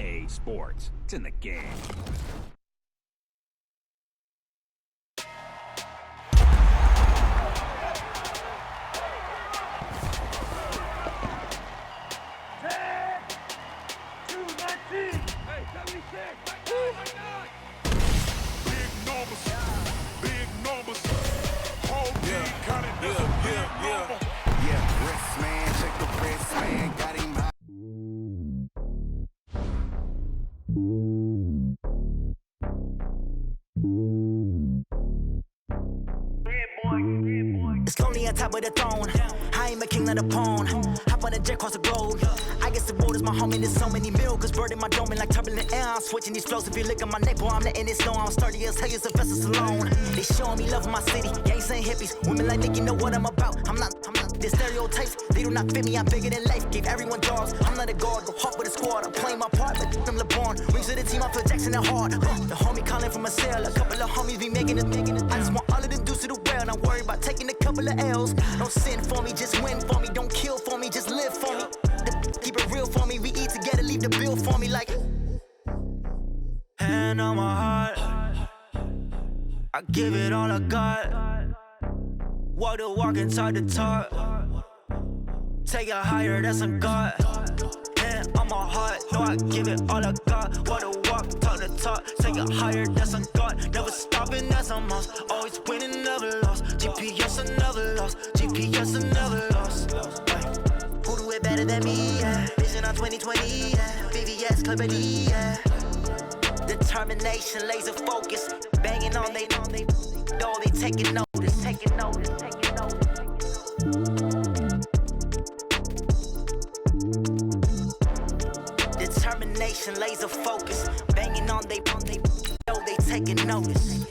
EA Sports. It's in the game. It's lonely on top of the throne. I ain't a king of the pawn. Hop on a jet across the globe. I guess the world is my home and there's so many miracles bird in my dome and like turbulent air. I'm switching these flows. If you look at my neck, boy, I'm letting it snow. I'm sturdy as hell as a vessel alone. They showing me love in my city. Gangs and hippies. Women like Nick, you know what I'm about. I'm not. The stereotypes, they do not fit me. I'm bigger than life. Gave everyone jobs. I'm not a guard. Go hard with a squad. I'm playing my part, but I'm LeBron. Rings of the team, I feel Jackson and hard. The homie calling from a cell. A couple of homies be making it. I just want all of them dudes to the well. Not worry about taking a couple of L's. Don't sin for me, just win for me. Don't kill for me, just live for me. Keep it real for me. We eat together, leave the bill for me like. Hand on my heart, I give it all I got. Walk the walk and talk the talk. Take it higher, that's a God. Hand on my heart, no, I give it all I got. Walk the walk, talk the talk. Take it higher, that's a God. Never stopping, that's a must. Always winning, never lost. GPS, I never lost. GPS, I never lost. Who do it better than me? Yeah. Vision on 2020, yeah. VVS, Clarity, yeah. Determination, laser focus. Banging on they door, they taking notice, taking notice, taking notice. Determination, laser focus. Banging on they door, they taking notice.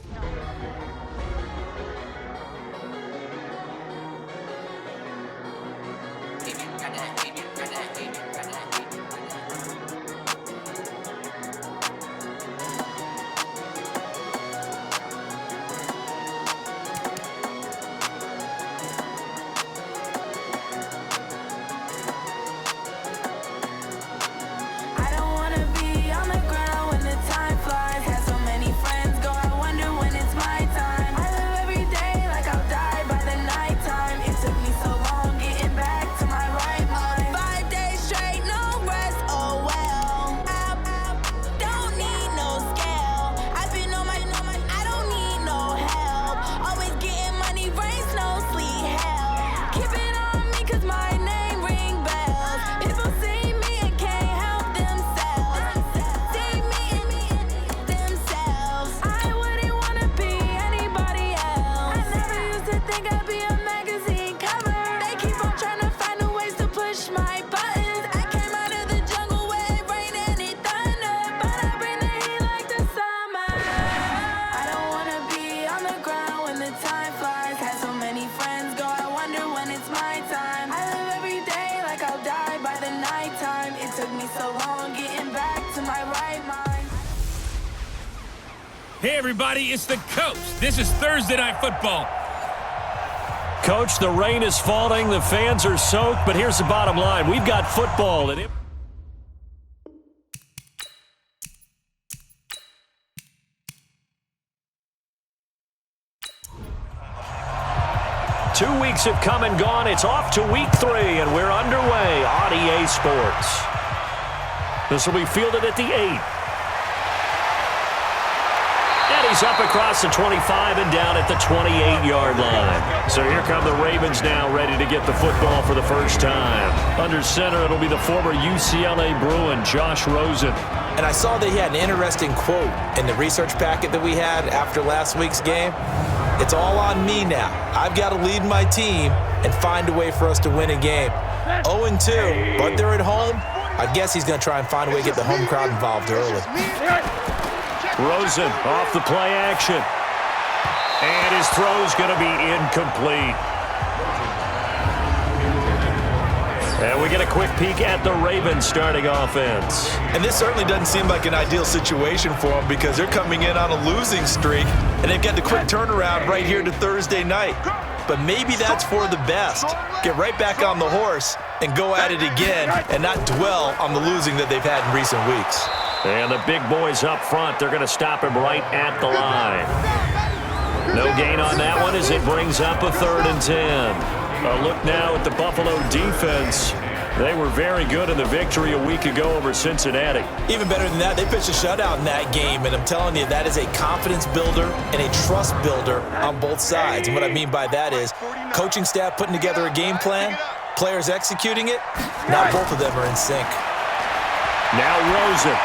Hey, everybody, it's the coach. This is Thursday Night Football. Coach, the rain is falling, the fans are soaked, but here's the bottom line. We've got football. And 2 weeks have come and gone. It's off to week 3, and we're underway on EA Sports. This will be fielded at the 8. He's up across the 25 and down at the 28-yard line. So here come the Ravens now, ready to get the football for the first time. Under center, it'll be the former UCLA Bruin, Josh Rosen. And I saw that he had an interesting quote in the research packet that we had after last week's game. It's all on me now. I've got to lead my team and find a way for us to win a game. 0-2, but they're at home. I guess he's going to try and find a way to get the home crowd involved early. Rosen off the play action. And his throw's going to be incomplete. And we get a quick peek at the Ravens starting offense. And this certainly doesn't seem like an ideal situation for them because they're coming in on a losing streak, and they've got the quick turnaround right here to Thursday night. But maybe that's for the best. Get right back on the horse and go at it again and not dwell on the losing that they've had in recent weeks. And the big boys up front, they're going to stop him right at the line. No gain on that one as it brings up a 3rd and 10. A look now at the Buffalo defense. They were very good in the victory a week ago over Cincinnati. Even better than that, they pitched a shutout in that game, and I'm telling you, that is a confidence builder and a trust builder on both sides. And what I mean by that is coaching staff putting together a game plan, players executing it. Now both of them are in sync. Now Rosen.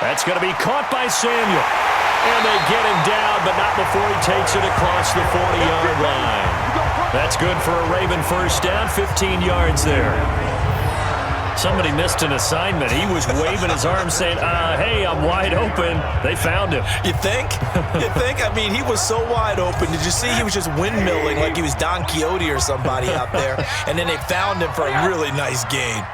That's going to be caught by Samuel. And they get him down, but not before he takes it across the 40-yard line. That's good for a Raven first down, 15 yards there. Somebody missed an assignment. He was waving his arms saying, hey, I'm wide open. They found him. You think? You think? I mean, he was so wide open. Did you see he was just windmilling like he was Don Quixote or somebody out there? And then they found him for a really nice gain.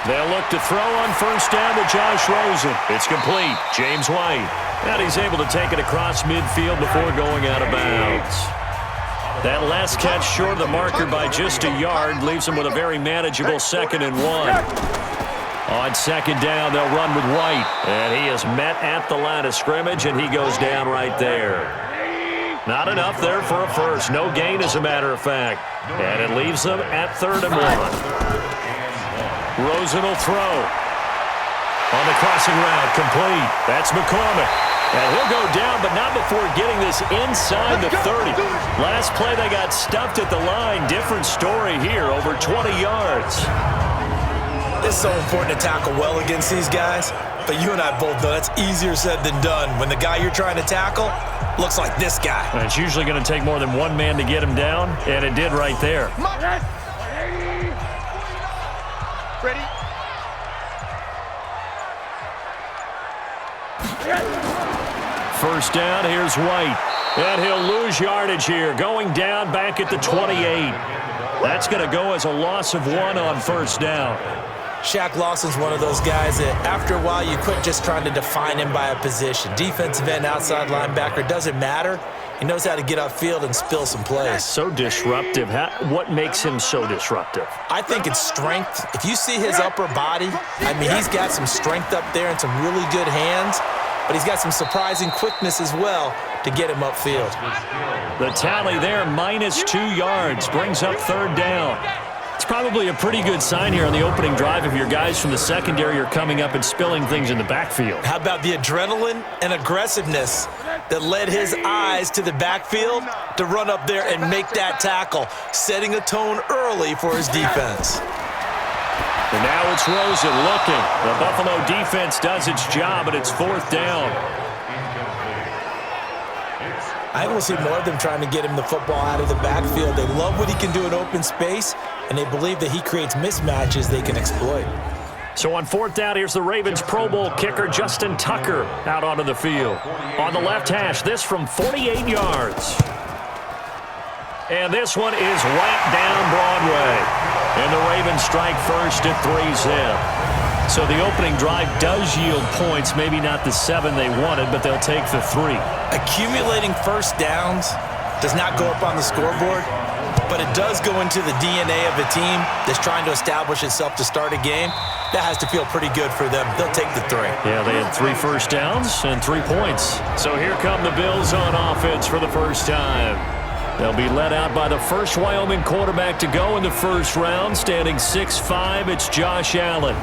They'll look to throw on first down to Josh Rosen. It's complete. James White. And he's able to take it across midfield before going out of bounds. That last catch short of the marker by just a yard leaves him with a very manageable 2nd and 1. On second down, they'll run with White. And he is met at the line of scrimmage, and he goes down right there. Not enough there for a first. No gain, as a matter of fact. And it leaves them at 3rd and 1. Rosen will throw. On the crossing route, complete. That's McCormick. And he'll go down, but not before getting this inside the 30. Last play, they got stuffed at the line. Different story here, over 20 yards. It's so important to tackle well against these guys, but you and I both know that's easier said than done. When the guy you're trying to tackle looks like this guy. And it's usually going to take more than one man to get him down, and it did right there. Ready? First down, here's White. And he'll lose yardage here, going down back at the 28. That's going to go as a loss of 1 on first down. Shaq Lawson's one of those guys that after a while you quit just trying to define him by a position. Defensive end, outside linebacker, doesn't matter. He knows how to get upfield and spill some plays. So disruptive. What makes him so disruptive? I think it's strength. If you see his upper body, I mean, he's got some strength up there and some really good hands, but he's got some surprising quickness as well to get him upfield. The tally there, -2 yards, brings up 3rd down. It's probably a pretty good sign here on the opening drive if your guys from the secondary are coming up and spilling things in the backfield. How about the adrenaline and aggressiveness that led his eyes to the backfield to run up there and make that tackle, setting a tone early for his defense. And now it's Rosen looking. The Buffalo defense does its job, and it's 4th down. I think we'll see more of them trying to get him the football out of the backfield. They love what he can do in open space, and they believe that he creates mismatches they can exploit. So on 4th down, here's the Ravens Pro Bowl kicker Justin Tucker out onto the field. On the left hash, this from 48 yards. And this one is right down Broadway. And the Ravens strike first at 3-zip. So the opening drive does yield points, maybe not the 7 they wanted, but they'll take the 3. Accumulating first downs does not go up on the scoreboard, but it does go into the DNA of a team that's trying to establish itself to start a game. That has to feel pretty good for them. They'll take the 3. Yeah, they had 3 first downs and 3 points. So here come the Bills on offense for the first time. They'll be led out by the first Wyoming quarterback to go in the first round, standing 6'5". It's Josh Allen.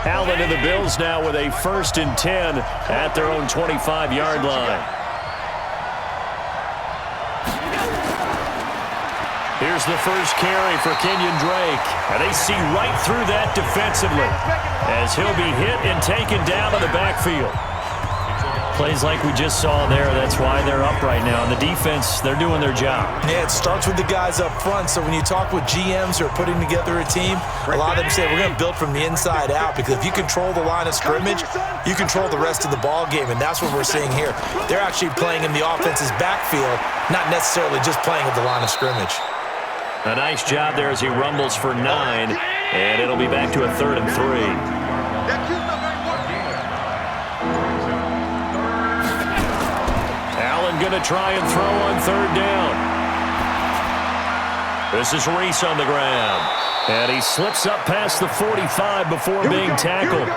Allen and the Bills now with a 1st and 10 at their own 25-yard line. Here's the first carry for Kenyon Drake. And they see right through that defensively as he'll be hit and taken down to the backfield. Plays like we just saw there. That's why they're up right now. And the defense, they're doing their job. Yeah, it starts with the guys up front. So when you talk with GMs who are putting together a team, a lot of them say we're going to build from the inside out, because if you control the line of scrimmage, you control the rest of the ball game, and that's what we're seeing here. They're actually playing in the offense's backfield, not necessarily just playing at the line of scrimmage. A nice job there as he rumbles for 9, and it'll be back to a 3rd and 3. Allen going to try and throw on 3rd down. This is Reese on the ground. And he slips up past the 45 before being tackled.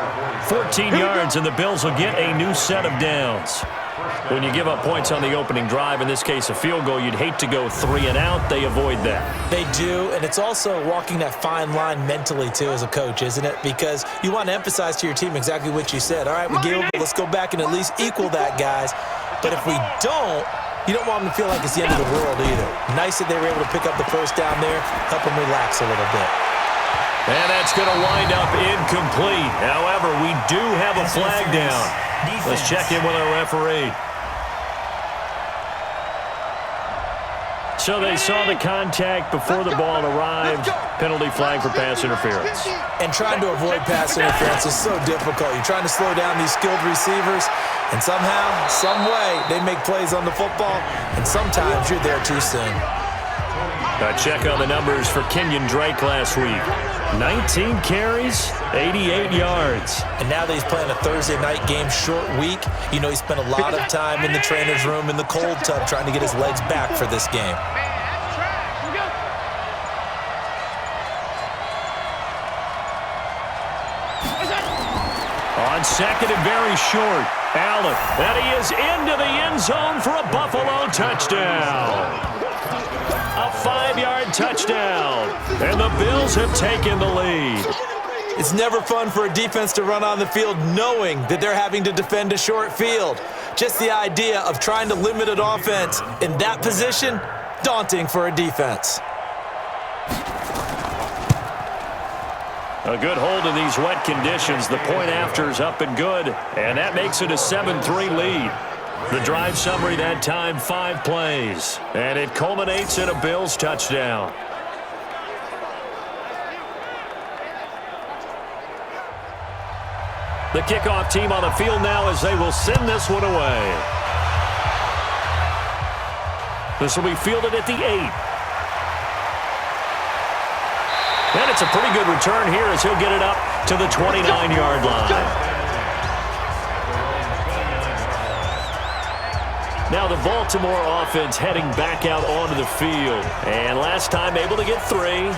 14 yards, and the Bills will get a new set of downs. When you give up points on the opening drive, in this case a field goal, you'd hate to go 3 and out. They avoid that. They do, and it's also walking that fine line mentally, too, as a coach, isn't it? Because you want to emphasize to your team exactly what you said. All right, we gave up, let's go back and at least equal that, guys. But if we don't, you don't want them to feel like it's the end of the world either. Nice that they were able to pick up the first down there, help them relax a little bit. And that's going to wind up incomplete. However, we do have a flag down. Let's check in with our referee. So they saw the contact before the ball arrived. Penalty flag for pass interference. And trying to avoid pass interference is so difficult. You're trying to slow down these skilled receivers, and somehow, some way, they make plays on the football, and sometimes you're there too soon. A check on the numbers for Kenyon Drake last week. 19 carries, 88 yards. And now that he's playing a Thursday night game, short week, you know he spent a lot of time in the trainer's room in the cold tub trying to get his legs back for this game. On second and very short, Allen. And he is into the end zone for a Buffalo touchdown. A 5-yard touchdown. And the Bills have taken the lead. It's never fun for a defense to run on the field knowing that they're having to defend a short field. Just the idea of trying to limit an offense in that position, daunting for a defense. A good hold in these wet conditions. The point after is up and good. And that makes it a 7-3 lead. The drive summary that time, 5 plays. And it culminates in a Bills touchdown. The kickoff team on the field now as they will send this one away. This will be fielded at the 8. And it's a pretty good return here as he'll get it up to the 29-yard line. Now the Baltimore offense heading back out onto the field. And last time able to get 3.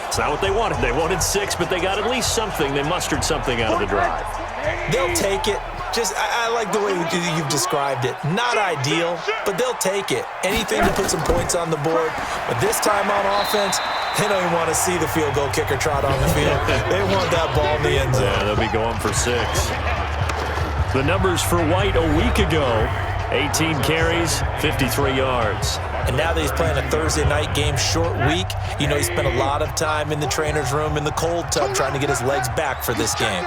It's not what they wanted. They wanted 6, but they got at least something. They mustered something out of the drive. They'll take it. I like the way you've described it. Not ideal, but they'll take it. Anything to put some points on the board. But this time on offense, they don't even want to see the field goal kicker trot on the field. They want that ball in the end zone. Yeah, they'll be going for 6. The numbers for White a week ago. 18 carries, 53 yards. And now that he's playing a Thursday night game, short week, you know he spent a lot of time in the trainer's room in the cold tub trying to get his legs back for this game.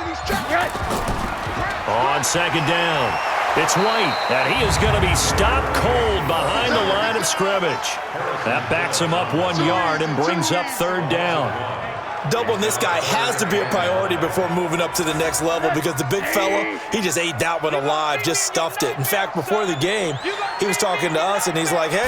On second down, it's White, and he is going to be stopped cold behind the line of scrimmage. That backs him up 1 yard and brings up 3rd down. Doubling this guy has to be a priority before moving up to the next level because the big fella, he just ate that one alive, just stuffed it. In fact, before the game, he was talking to us, and he's like, hey,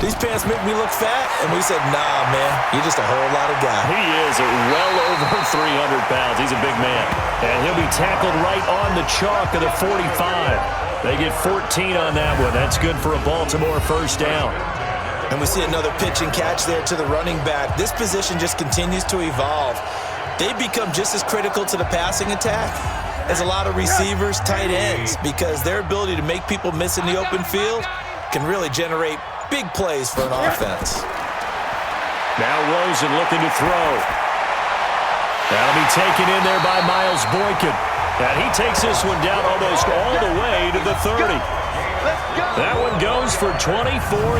these pants make me look fat. And we said, nah, man, you're just a whole lot of guy. He is well over 300 pounds. He's a big man. And he'll be tackled right on the chalk of the 45. They get 14 on that one. That's good for a Baltimore first down. And we see another pitch and catch there to the running back. This position just continues to evolve. They become just as critical to the passing attack as a lot of receivers, tight ends, because their ability to make people miss in the open field can really generate big plays for an offense. Now Rosen looking to throw. That'll be taken in there by Miles Boykin. And he takes this one down almost all the way to the 30. That one goes for 24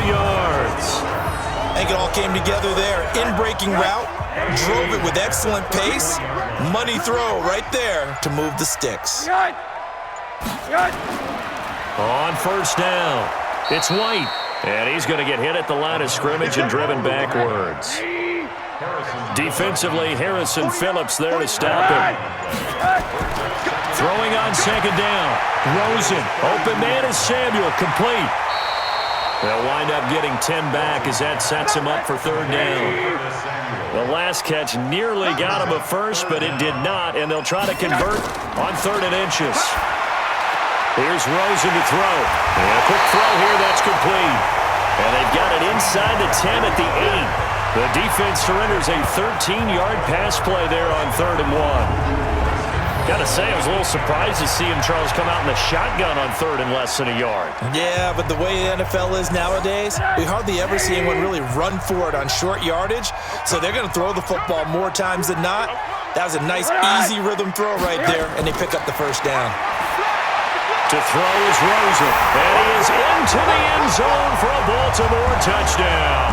yards. I think it all came together there. In-breaking route, drove it with excellent pace. Money throw right there to move the sticks. On first down, it's White. And he's going to get hit at the line of scrimmage and driven backwards. Defensively, Harrison Phillips there to stop him. Throwing on second down. Rosen, open man is Samuel, complete. They'll wind up getting 10 back as that sets him up for 3rd down. The last catch nearly got him a first, but it did not, and they'll try to convert on 3rd and inches. Here's Rosen to throw. And a quick throw here, that's complete. And they've got it inside the 10 at the 8. The defense surrenders a 13-yard pass play there on 3rd and 1. Got to say, I was a little surprised to see him, Charles, come out in the shotgun on 3rd and less than a yard. Yeah, but the way the NFL is nowadays, we hardly ever see anyone really run for it on short yardage, so they're going to throw the football more times than not. That was a nice, easy rhythm throw right there, and they pick up the first down. To throw is Rosen, and he is into the end zone for a Baltimore touchdown.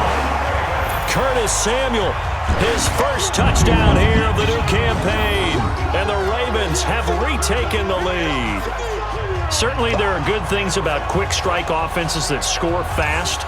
Curtis Samuel, his first touchdown here of the new campaign, and the Ravens have retaken the lead. Certainly there are good things about quick strike offenses that score fast,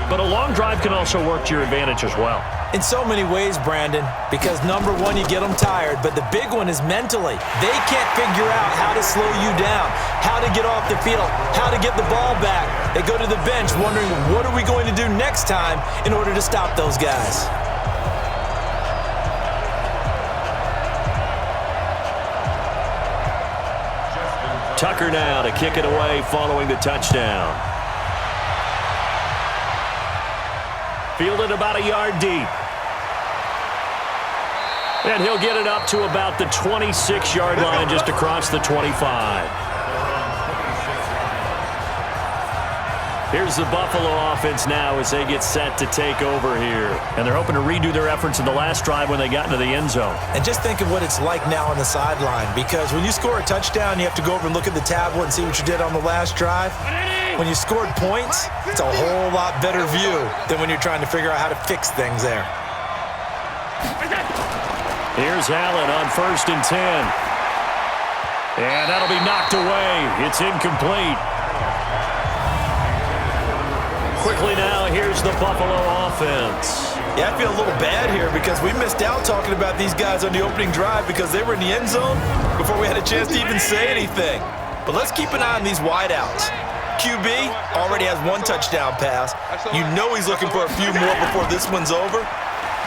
but a long drive can also work to your advantage as well. In so many ways, Brandon, because number one, you get them tired, but the big one is mentally. They can't figure out how to slow you down, how to get off the field, how to get the ball back. They go to the bench wondering, what are we going to do next time in order to stop those guys? Tucker now to kick it away following the touchdown. Fielded about a yard deep. And he'll get it up to about the 26-yard line just across the 25. Here's the Buffalo offense now as they get set to take over here. And they're hoping to redo their efforts in the last drive when they got into the end zone. And just think of what it's like now on the sideline, because when you score a touchdown, you have to go over and look at the tablet and see what you did on the last drive. When you scored points, it's a whole lot better view than when you're trying to figure out how to fix things there. Here's Allen on 1st and 10. And that'll be knocked away. It's incomplete. Quickly now, here's the Buffalo offense. Yeah, I feel a little bad here because we missed out talking about these guys on the opening drive because they were in the end zone before we had a chance to even say anything. But let's keep an eye on these wideouts. QB already has 1 touchdown pass. You know he's looking for a few more before this one's over.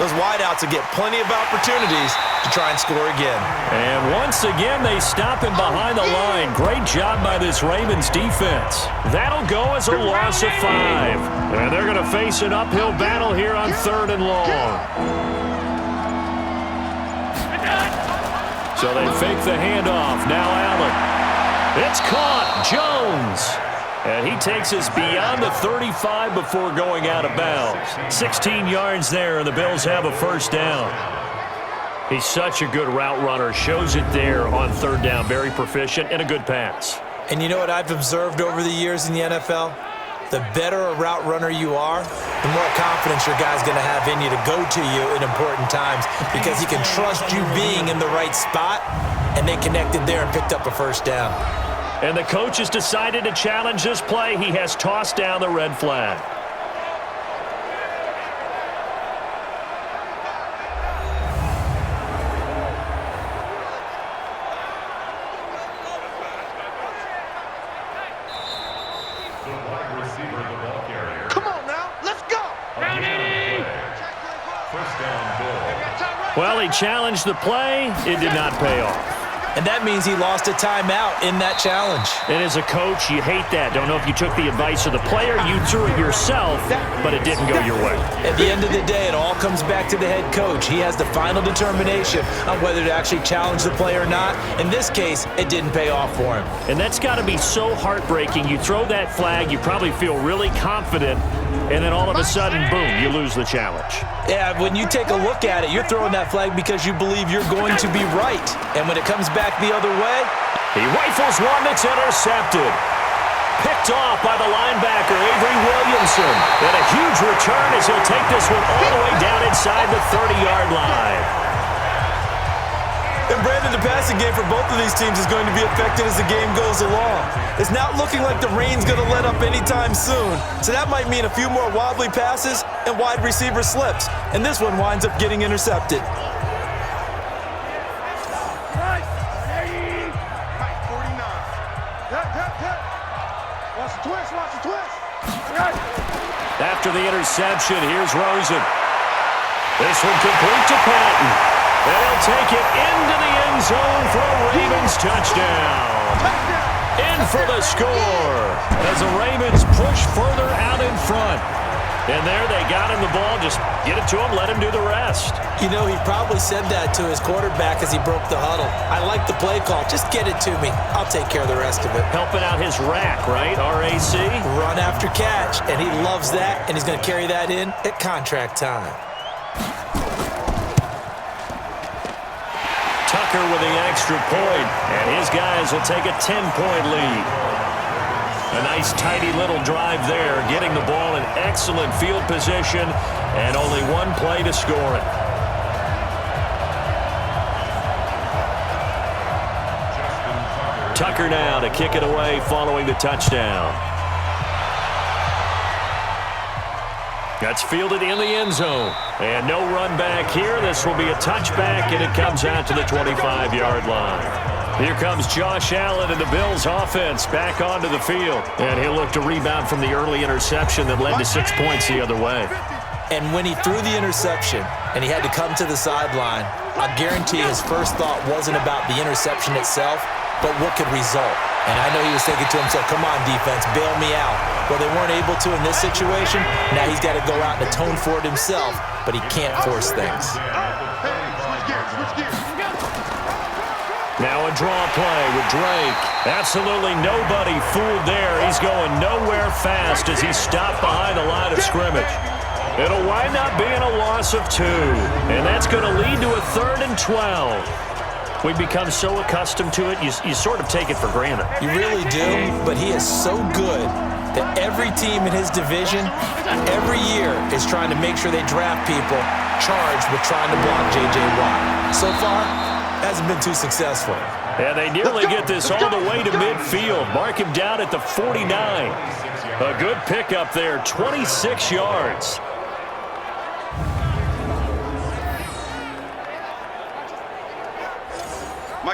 Those wideouts will get plenty of opportunities to try and score again. And once again, they stop him behind the line. Great job by this Ravens defense. That'll go as a loss of 5. And they're going to face an uphill battle here on 3rd and long. So they fake the handoff. Now Allen. It's caught. Jones. And he takes us beyond the 35 before going out of bounds. 16 yards there, and the Bills have a first down. He's such a good route runner. Shows it there on 3rd down. Very proficient and a good pass. And you know what I've observed over the years in the NFL? The better a route runner you are, the more confidence your guy's going to have in you to go to you in important times because he can trust you being in the right spot, and they connected there and picked up a first down. And the coach has decided to challenge this play. He has tossed down the red flag. Come on now, let's go. Well, he challenged the play. It did not pay off. And that means he lost a timeout in that challenge. And as a coach, you hate that. Don't know if you took the advice of the player, you threw it yourself, but it didn't go your way. At the end of the day, it all comes back to the head coach. He has the final determination on whether to actually challenge the play or not. In this case, it didn't pay off for him. And that's got to be so heartbreaking. You throw that flag, you probably feel really confident, and then all of a sudden, boom, you lose the challenge. Yeah, when you take a look at it, you're throwing that flag because you believe you're going to be right. And when it comes back the other way, he rifles one that's intercepted. Picked off by the linebacker, Avery Williamson. And a huge return as he'll take this one all the way down inside the 30-yard line. And Brandon, the passing game for both of these teams is going to be affected as the game goes along. It's not looking like the rain's going to let up anytime soon. So that might mean a few more wobbly passes and wide receiver slips. And this one winds up getting intercepted. After the interception, here's Rosen. This one complete to Patton. And he'll take it into the end zone for a Ravens touchdown. In for the score as the Ravens push further out in front. And there they got him the ball. Just get it to him, let him do the rest. You know, he probably said that to his quarterback as he broke the huddle. I like the play call. Just get it to me. I'll take care of the rest of it. Helping out his rack, right? RAC? Run after catch, and he loves that, and he's going to carry that in at contract time. Tucker with the extra point, and his guys will take a 10-point lead. A nice, tidy little drive there, getting the ball in excellent field position, and only one play to score it. Tucker now to kick it away following the touchdown. That's fielded in the end zone. And no run back here. This will be a touchback, and it comes out to the 25-yard line. Here comes Josh Allen and the Bills offense back onto the field. And he'll look to rebound from the early interception that led to 6 points the other way. And when he threw the interception and he had to come to the sideline, I guarantee his first thought wasn't about the interception itself, but what could result. And I know he was thinking to himself, come on, defense, bail me out. Well, they weren't able to in this situation. Now he's got to go out and atone for it himself, but he can't force things. Now a draw play with Drake. Absolutely nobody fooled there. He's going nowhere fast as he's stopped behind the line of scrimmage. It'll wind up being a loss of 2, and that's going to lead to a 3rd and 12. We become so accustomed to it, you sort of take it for granted. You really do, but he is so good that every team in his division, every year, is trying to make sure they draft people charged with trying to block J.J. Watt. So far, hasn't been too successful. And they nearly get this all the way to midfield. Mark him down at the 49. A good pickup there, 26 yards.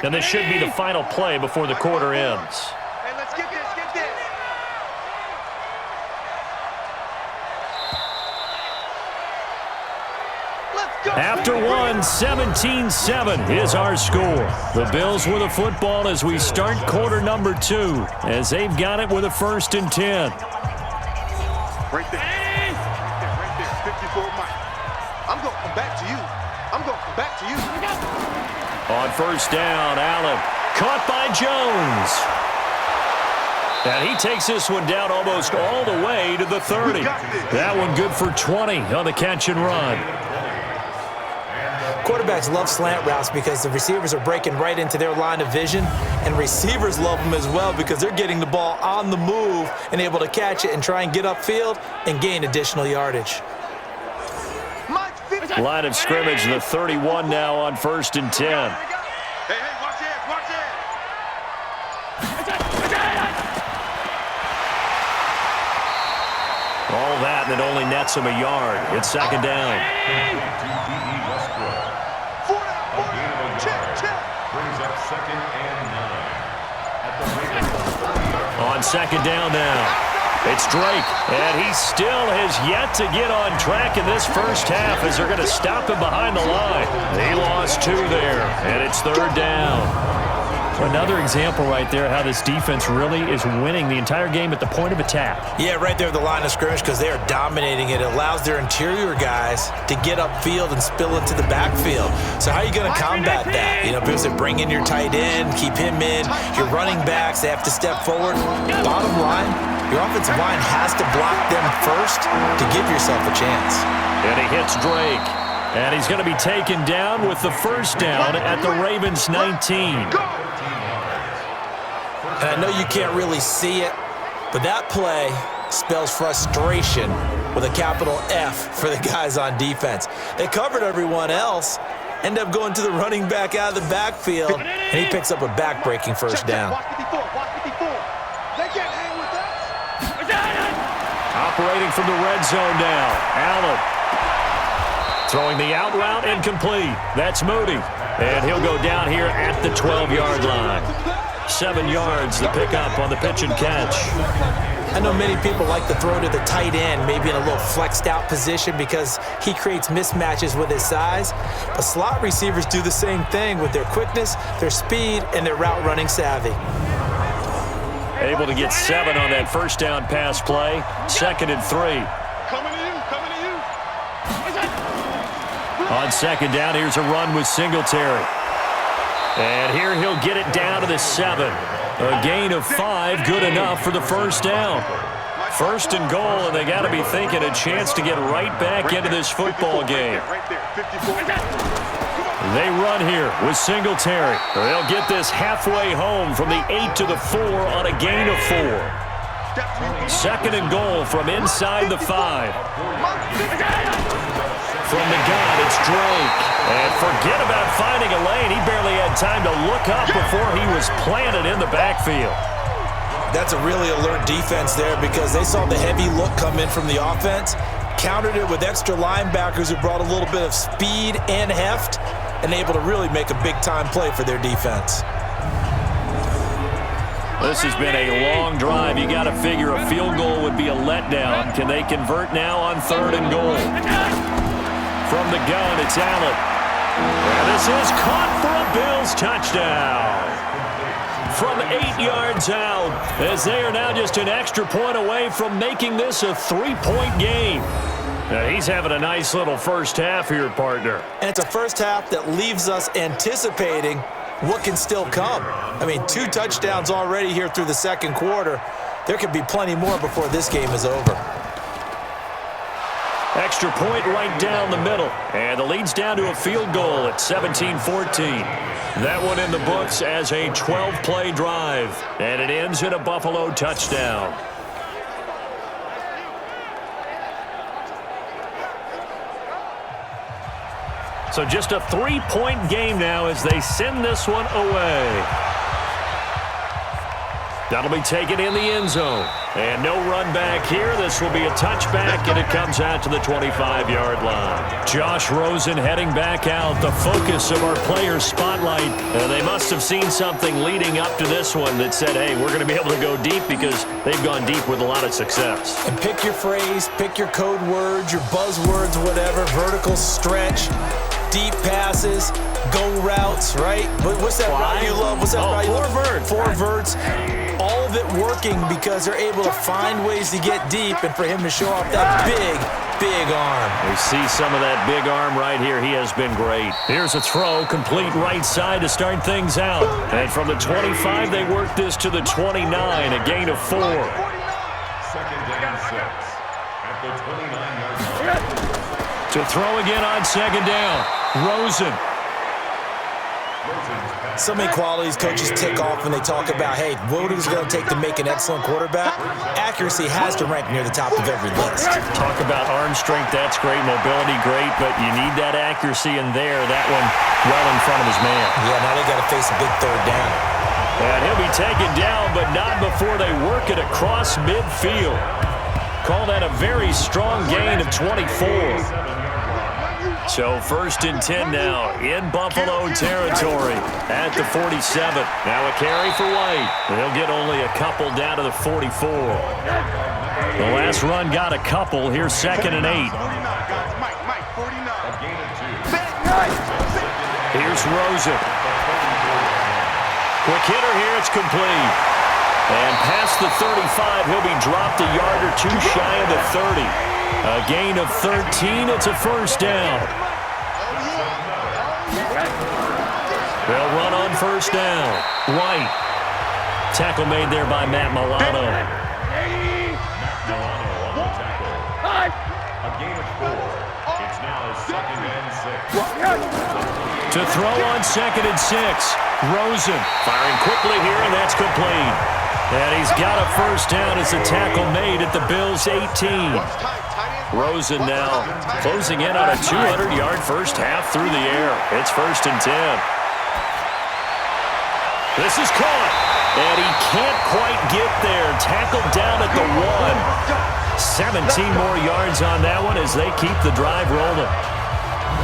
And this should be the final play before the quarter ends. Hey, let's get this, get this. Let's go. After one, 17-7 is our score. The Bills with the football as we start quarter number 2, as they've got it with a 1st and 10. Right there. Right there. 54 Mike. I'm going to come back to you. I'm going to come back to you. On 1st down, Allen caught by Jones. And he takes this one down almost all the way to the 30. That one good for 20 on the catch and run. Quarterbacks love slant routes because the receivers are breaking right into their line of vision, and receivers love them as well because they're getting the ball on the move and able to catch it and try and get upfield and gain additional yardage. Line of scrimmage, the 31 now on 1st and 10. Hey, watch it, watch it. All that, and it only nets him a yard. It's 2nd down. On 2nd down now. It's Drake, and he still has yet to get on track in this first half as they're going to stop him behind the line. He lost 2 there, and it's 3rd down. Another example right there how this defense really is winning the entire game at the point of attack. Yeah, right there at the line of scrimmage because they are dominating it. It allows their interior guys to get upfield and spill into the backfield. So how are you going to combat that? You know, because they bring in your tight end, keep him in. Your running backs, they have to step forward. Bottom line, your offensive line has to block them first to give yourself a chance. And he hits Drake. And he's going to be taken down with the 1st down at the Ravens 19. And I know you can't really see it, but that play spells frustration with a capital F for the guys on defense. They covered everyone else, end up going to the running back out of the backfield, and he picks up a back-breaking 1st down. They can't hang with us. Operating from the red zone now, Allen. Throwing the out route incomplete. That's Moody. And he'll go down here at the 12-yard line. 7 yards the pickup on the pitch and catch. I know many people like to throw to the tight end, maybe in a little flexed out position because he creates mismatches with his size. But slot receivers do the same thing with their quickness, their speed, and their route running savvy. Able to get 7 on that 1st down pass play. 2nd and 3. Coming in. On second down, here's a run with Singletary. And here he'll get it down to the 7. A gain of 5, good enough for the first down. First and goal, and they got to be thinking a chance to get right back into this football game. They run here with Singletary. They'll get this halfway home from the 8 to the 4 on a gain of 4. Second and goal from inside the 5. From the gun, it's Drake. And forget about finding a lane. He barely had time to look up before he was planted in the backfield. That's a really alert defense there because they saw the heavy look come in from the offense, countered it with extra linebackers who brought a little bit of speed and heft, and able to really make a big-time play for their defense. This has been a long drive. You got to figure a field goal would be a letdown. Can they convert now on third and goal? From the gun, it's Allen. And this is caught for a Bills touchdown. From 8 yards out, as they are now just an extra point away from making this a 3-point game. Now, he's having a nice little first half here, partner. And it's a first half that leaves us anticipating what can still come. I mean, 2 touchdowns already here through the second quarter. There could be plenty more before this game is over. Extra point right down the middle. And the lead's down to a field goal at 17-14. That one in the books as a 12-play drive. And it ends in a Buffalo touchdown. So just a 3-point game now as they send this one away. That'll be taken in the end zone. And no run back here. This will be a touchback, and it comes out to the 25-yard line. Josh Rosen heading back out, the focus of our player spotlight. And they must have seen something leading up to this one that said, hey, we're going to be able to go deep because they've gone deep with a lot of success. And pick your phrase, pick your code words, your buzzwords, whatever, vertical stretch, deep passes, go routes, right? What's that route you love? What's that route you love? 4 verts. All of it working because they're able to find ways to get deep and for him to show off that big arm. We see some of that big arm right here. He has been great. Here's a throw, complete right side to start things out. And from the 25, they work this to the 29, a gain of 4. Second down 6 at the 29-yard line. To throw again on second down, Rosen. So many qualities coaches tick off when they talk about, hey, what is it going to take to make an excellent quarterback? Accuracy has to rank near the top of every list. Talk about arm strength, that's great. Mobility, great. But you need that accuracy in there. That one well in front of his man. Yeah, now they got to face a big third down. And he'll be taken down, but not before they work it across midfield. Call that a very strong gain of 24. So first and 10 now in Buffalo territory at the 47. Now a carry for White. They'll get only a couple down to the 44. The last run got a couple. Here's second and 8. Here's Rosen. Quick hitter here. It's complete. And past the 35, he'll be dropped a yard or two shy of the 30. A gain of 13. It's a first down. They'll run on first down. White. Tackle made there by Matt Milano. Milano on the tackle. A gain of 4. It's now second and 6. To throw on second and 6. Rosen firing quickly here, and that's complete. And he's got a first down as the tackle made at the Bills' 18. Rosen now closing in on a 200-yard first half through the air. It's first and 10. This is caught, and he can't quite get there. Tackled down at the 1. 17 more yards on that one as they keep the drive rolling.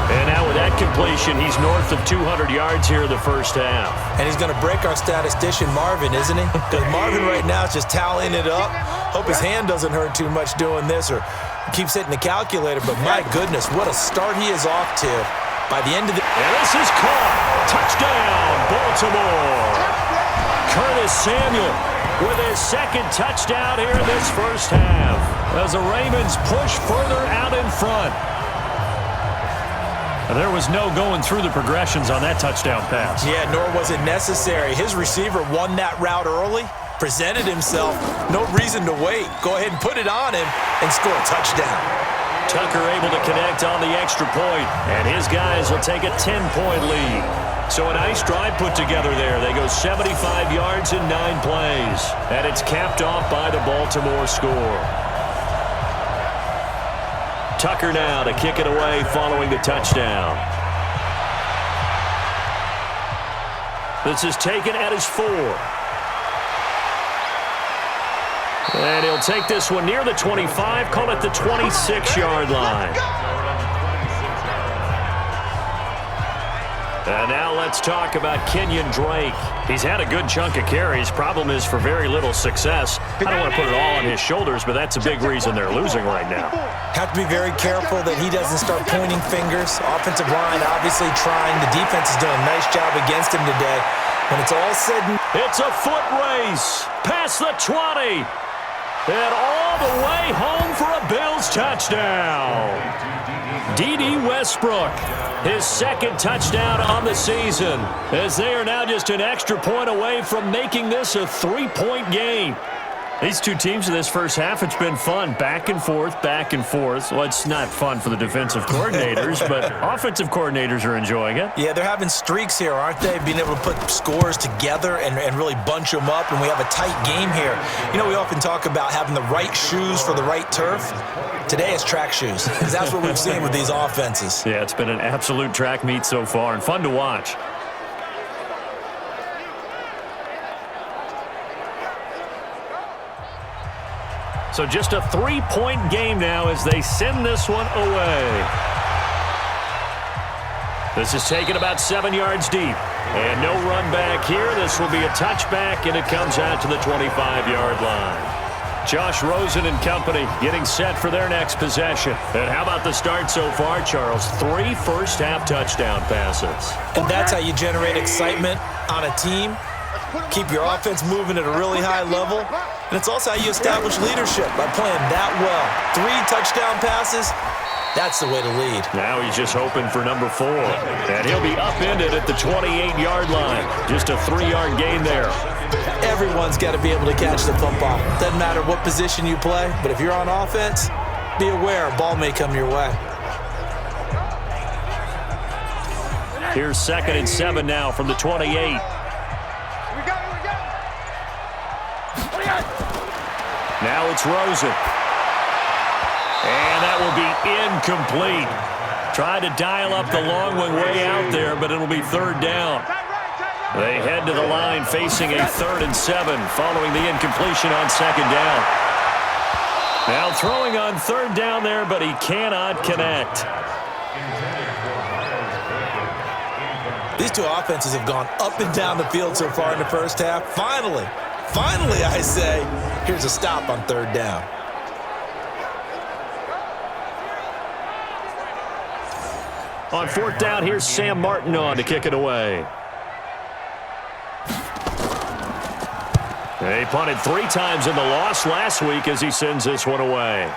And now with that completion, he's north of 200 yards here in the first half. And he's going to break our statistician, Marvin, isn't he? Because Marvin right now is just tallying it up. Hope his hand doesn't hurt too much doing this or keeps hitting the calculator. But my goodness, what a start he is off to. By the end of the... And this is caught. Touchdown, Baltimore. Curtis Samuel with his second touchdown here in this first half. As the Ravens push further out in front. And there was no going through the progressions on that touchdown pass. Yeah, nor was it necessary. His receiver won that route early, presented himself. No reason to wait. Go ahead and put it on him and score a touchdown. Tucker able to connect on the extra point, and his guys will take a 10-point lead. So a nice drive put together there. They go 75 yards in 9 plays, and it's capped off by the Baltimore score. Tucker now to kick it away following the touchdown. This is taken at his 4. And he'll take this one near the 25, call it the 26-yard line. And now let's talk about Kenyon Drake. He's had a good chunk of carries. Problem is for very little success. I don't want to put it all on his shoulders, but that's a big reason they're losing right now. Have to be very careful that he doesn't start pointing fingers. Offensive line obviously trying. The defense is doing a nice job against him today. When it's all said and it's a foot race past the 20. And all the way home for a Bills touchdown. D.D. Westbrook, his second touchdown on the season, as they are now just an extra point away from making this a 3-point game. These two teams in this first half, it's been fun. Back and forth, back and forth. Well, it's not fun for the defensive coordinators, but offensive coordinators are enjoying it. Yeah, they're having streaks here, aren't they? Being able to put scores together and really bunch them up, and we have a tight game here. You know, we often talk about having the right shoes for the right turf. Today it's track shoes, because that's what we've seen with these offenses. Yeah, it's been an absolute track meet so far, and fun to watch. So just a 3-point game now as they send this one away. This is taken about 7 yards deep. And no run back here. This will be a touchback, and it comes out to the 25-yard line. Josh Rosen and company getting set for their next possession. And how about the start so far, Charles? 3 first-half touchdown passes. And that's how you generate excitement on a team. Keep your offense moving at a really high level. And it's also how you establish leadership, by playing that well. 3 touchdown passes, that's the way to lead. Now he's just hoping for number 4. And he'll be upended at the 28-yard line. Just a 3-yard gain there. Everyone's got to be able to catch the football. Doesn't matter what position you play, but if you're on offense, be aware a ball may come your way. Here's 2nd and 7 now from the 28. Now it's Rosen. And that will be incomplete. Tried to dial up the long one way out there, but it'll be 3rd down. They head to the line facing a 3rd and 7 following the incompletion on 2nd down. Now throwing on 3rd down there, but he cannot connect. These two offenses have gone up and down the field so far in the first half. Finally, I say, here's a stop on 3rd down. On 4th down, here's Sam Martin on to kick it away. They punted 3 times in the loss last week as he sends this one away.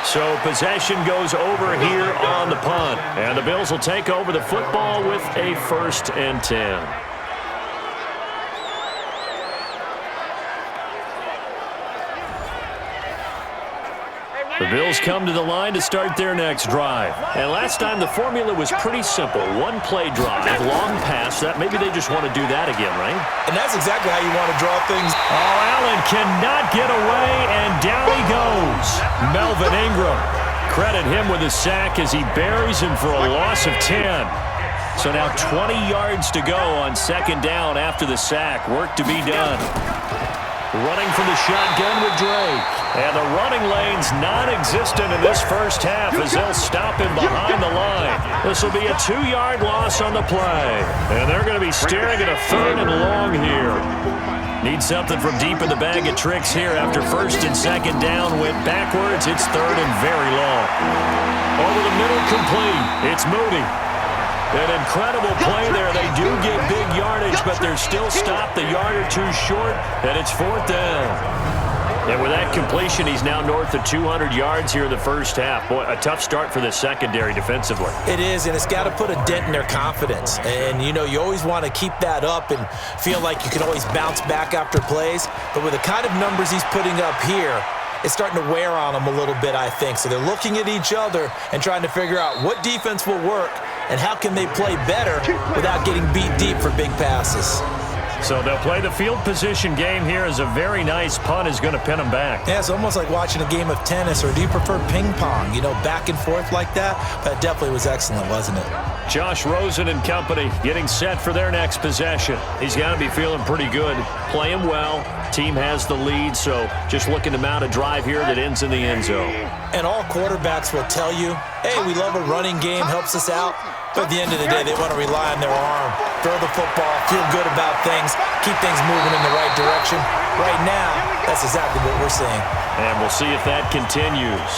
So possession goes over here on the punt. And the Bills will take over the football with a 1st and 10. The Bills come to the line to start their next drive. And last time the formula was pretty simple. 1-play drive, long pass. That maybe they just want to do that again, right? And that's exactly how you want to draw things. Oh, Allen cannot get away, and down he goes. Melvin Ingram. Credit him with a sack as he buries him for a loss of 10. So now 20 yards to go on 2nd down after the sack. Work to be done. Running from the shotgun with Drake. And the running lane's non-existent in this first half as they'll stop him behind the line. This will be a 2-yard loss on the play. And they're going to be staring at a 3rd and long here. Need something from deep in the bag of tricks here after 1st and 2nd down went backwards. It's 3rd and very long. Over the middle, complete. It's Moody. An incredible play there. They do get big yardage, but they're still stopped a yard or 2 short, and it's 4th down. And with that completion, he's now north of 200 yards here in the first half. Boy, a tough start for the secondary defensively. It is, and it's got to put a dent in their confidence. And, you know, you always want to keep that up and feel like you can always bounce back after plays. But with the kind of numbers he's putting up here, it's starting to wear on them a little bit, I think. So they're looking at each other and trying to figure out what defense will work and how can they play better without getting beat deep for big passes. So they'll play the field position game here as a very nice punt is going to pin them back. Yeah, it's almost like watching a game of tennis, or do you prefer ping pong? You know, back and forth like that? That definitely was excellent, wasn't it? Josh Rosen and company getting set for their next possession. He's got to be feeling pretty good. Playing well. Team has the lead, so just looking to mount a drive here that ends in the end zone. And all quarterbacks will tell you, hey, we love a running game, helps us out. But at the end of the day, they want to rely on their arm, throw the football, feel good about things, keep things moving in the right direction. Right now, that's exactly what we're seeing. And we'll see if that continues.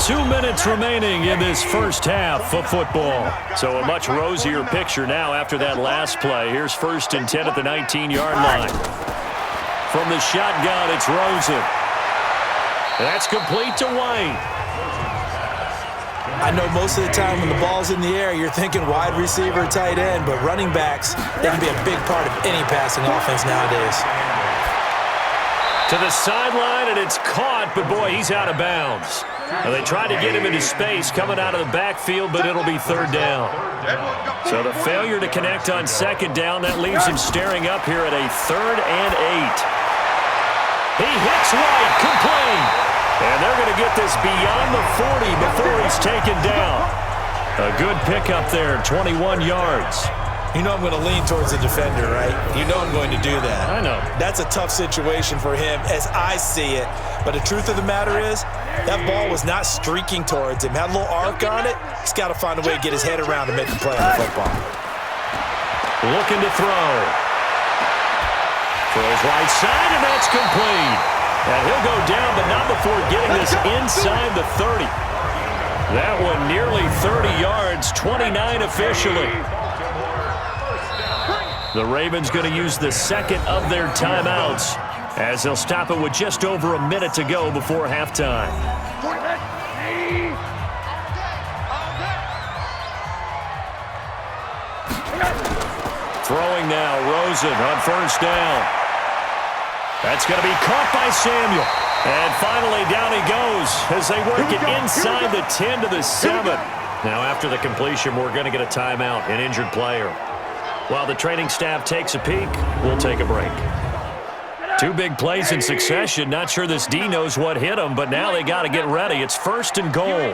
2 minutes remaining in this first half of football. So a much rosier picture now after that last play. Here's 1st and 10 at the 19-yard line. From the shotgun, it's Rosen. That's complete to White. I know most of the time when the ball's in the air, you're thinking wide receiver, tight end, but running backs, they can be a big part of any passing offense nowadays. To the sideline, and it's caught, but boy, he's out of bounds. Well, they tried to get him into space coming out of the backfield, but it'll be 3rd down. So the failure to connect on 2nd down, that leaves him staring up here at a 3rd and 8. He hits White, complete. And they're going to get this beyond the 40 before he's taken down. A good pickup there, 21 yards. You know I'm going to lean towards the defender, right? You know I'm going to do that. I know. That's a tough situation for him as I see it. But the truth of the matter is, that ball was not streaking towards him. Had a little arc on it. He's got to find a way to get his head around to make the play on the football. Looking to throw. Throws right side, and that's complete. And he'll go down, but not before getting this inside the 30. That one nearly 30 yards, 29 officially. The Ravens going to use the 2nd of their timeouts as they'll stop it with just over a minute to go before halftime. Throwing now, Rosen on 1st down. That's going to be caught by Samuel. And finally, down he goes as they work it inside the 10 to the 7. Now, after the completion, we're going to get a timeout, an injured player. While the training staff takes a peek, we'll take a break. 2 big plays in succession. Not sure this D knows what hit him, but now they got to get ready. It's 1st and goal.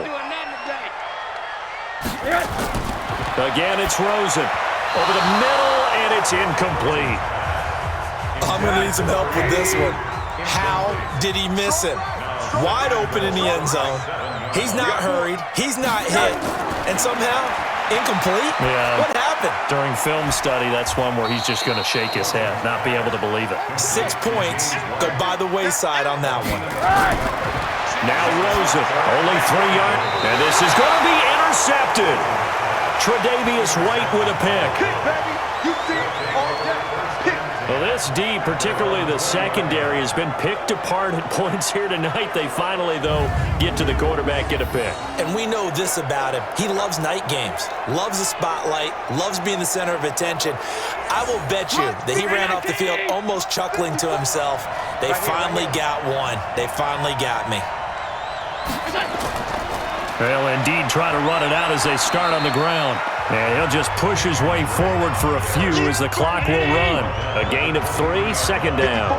Again, it's Rosen. Over the middle, and it's incomplete. I'm going to need some help with this one. How did he miss him? Wide open in the end zone. He's not hurried. He's not hit. And somehow, incomplete? Yeah. What happened? During film study, that's one where he's just going to shake his head, not be able to believe it. 6 points go by the wayside on that one. Now Rosen, only 3 yards. And this is going to be intercepted. Tre'Davious White with a pick. Well, this D, particularly the secondary, has been picked apart at points here tonight. They finally, though, get to the quarterback, get a pick. And we know this about him. He loves night games, loves the spotlight, loves being the center of attention. I will bet you that he ran off the field almost chuckling to himself. They finally got one. They finally got me. They'll indeed try to run it out as they start on the ground. And he'll just push his way forward for a few as the clock will run. A gain of 3, 2nd down.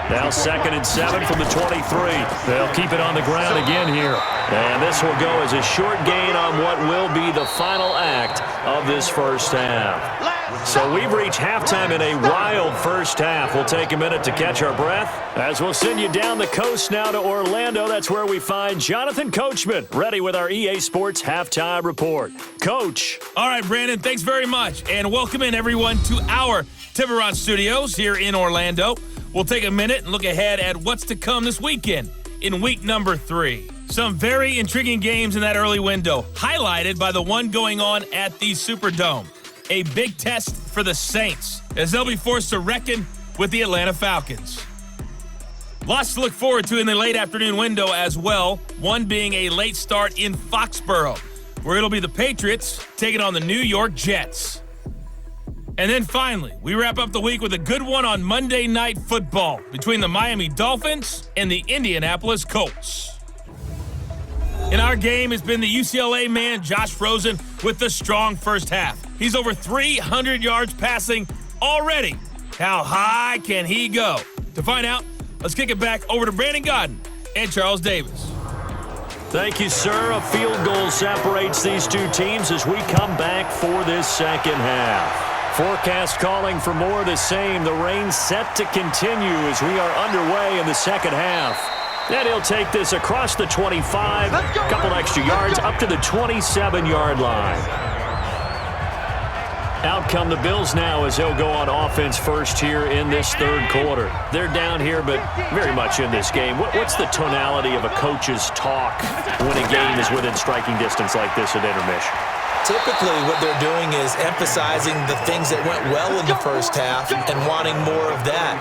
Now 2nd and 7 from the 23. They'll keep it on the ground again here. And this will go as a short gain on what will be the final act of this first half. So we've reached halftime in a wild first half. We'll take a minute to catch our breath as we'll send you down the coast now to Orlando. That's where we find Jonathan Coachman, ready with our EA Sports Halftime Report. Coach. All right, Brandon, thanks very much. And welcome in, everyone, to our Tiburon Studios here in Orlando. We'll take a minute and look ahead at what's to come this weekend in week number 3. Some very intriguing games in that early window, highlighted by the one going on at the Superdome. A big test for the Saints as they'll be forced to reckon with the Atlanta Falcons. Lots to look forward to in the late afternoon window as well, one being a late start in Foxborough, where it'll be the Patriots taking on the New York Jets. And then finally, we wrap up the week with a good one on Monday Night Football between the Miami Dolphins and the Indianapolis Colts. In our game, it's been the UCLA man, Josh Rosen, with the strong first half. He's over 300 yards passing already. How high can he go? To find out, let's kick it back over to Brandon Godden and Charles Davis. Thank you, sir. A field goal separates these two teams as we come back for this second half. Forecast calling for more of the same. The rain set to continue as we are underway in the second half. And he'll take this across the 25, a couple extra yards up to the 27-yard line. Out come the Bills now as they'll go on offense first here in this third quarter. They're down here, but very much in this game. What's the tonality of a coach's talk when a game is within striking distance like this at intermission? Typically, what they're doing is emphasizing the things that went well in the first half and wanting more of that.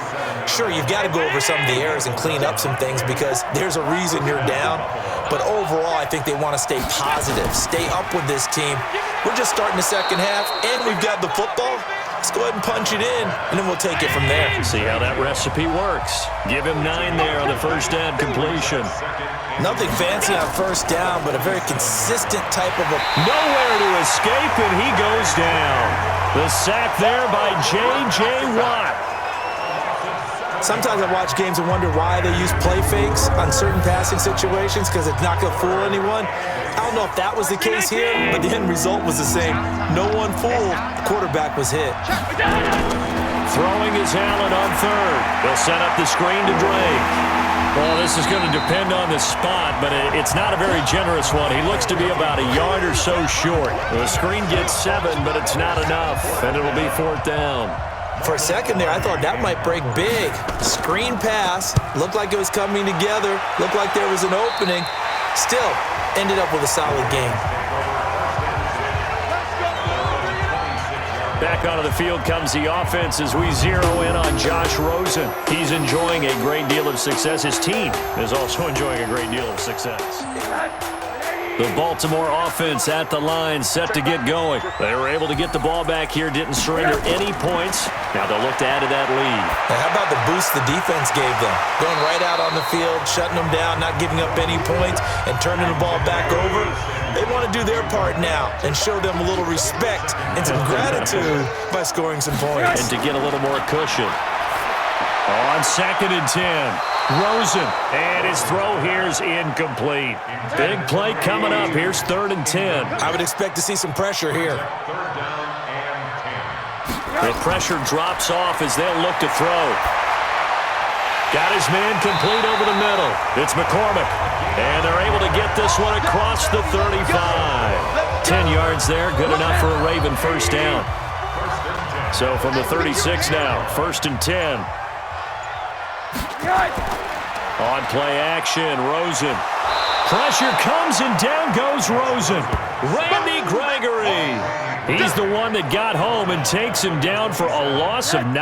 Sure, you've got to go over some of the errors and clean up some things because there's a reason you're down. But overall, I think they want to stay positive, stay up with this team. We're just starting the second half, and we've got the football. Let's go ahead and punch it in, and then we'll take it from there. See how that recipe works. Give him 9 there on the first down completion. Nothing fancy on first down, but a very consistent type of a... Nowhere to escape, and he goes down. The sack there by J.J. Watt. Sometimes I watch games and wonder why they use play fakes on certain passing situations because it's not going to fool anyone. I don't know if that was the case here, but the end result was the same. No one fooled. The quarterback was hit. Throwing is Allen on third. They'll set up the screen to Drake. Well, this is going to depend on the spot, but it's not a very generous one. He looks to be about a yard or so short. The screen gets 7, but it's not enough, and it'll be 4th down. For a second there, I thought that might break big. Screen pass. Looked like it was coming together. Looked like there was an opening. Still, ended up with a solid game. Back onto the field comes the offense as we zero in on Josh Rosen. He's enjoying a great deal of success. His team is also enjoying a great deal of success. The Baltimore offense at the line, set to get going. They were able to get the ball back here, didn't surrender any points. Now they'll look to add to that lead. Now how about the boost the defense gave them? Going right out on the field, shutting them down, not giving up any points, and turning the ball back over. They want to do their part now and show them a little respect and some gratitude by scoring some points. And to get a little more cushion. On 2nd and 10. Rosen, and his throw here's incomplete. Big play coming up. Here's 3rd and 10. I would expect to see some pressure here. The pressure drops off as they'll look to throw. Got his man complete over the middle. It's McCormick, and they're able to get this one across the 35. 10 yards there, good enough for a Raven first down. So from the 36 now, 1st and 10. On play action, Rosen. Pressure comes and down goes Rosen. Randy Gregory. He's the one that got home and takes him down for a loss of 9.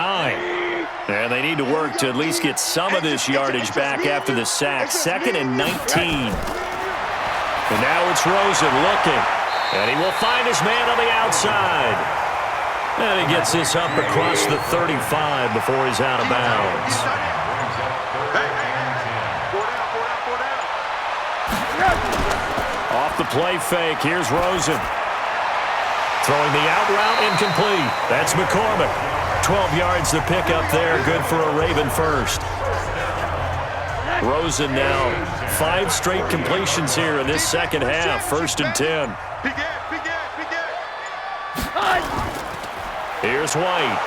And they need to work to at least get some of this yardage back after the sack. 2nd and 19. And now it's Rosen looking. And he will find his man on the outside. And he gets this up across the 35 before he's out of bounds. Off the play fake, here's Rosen. Throwing the out route incomplete. That's McCormick. 12 yards to pick up there, good for a Raven first. Rosen now 5 straight completions here in this second half, 1st and 10. Here's White.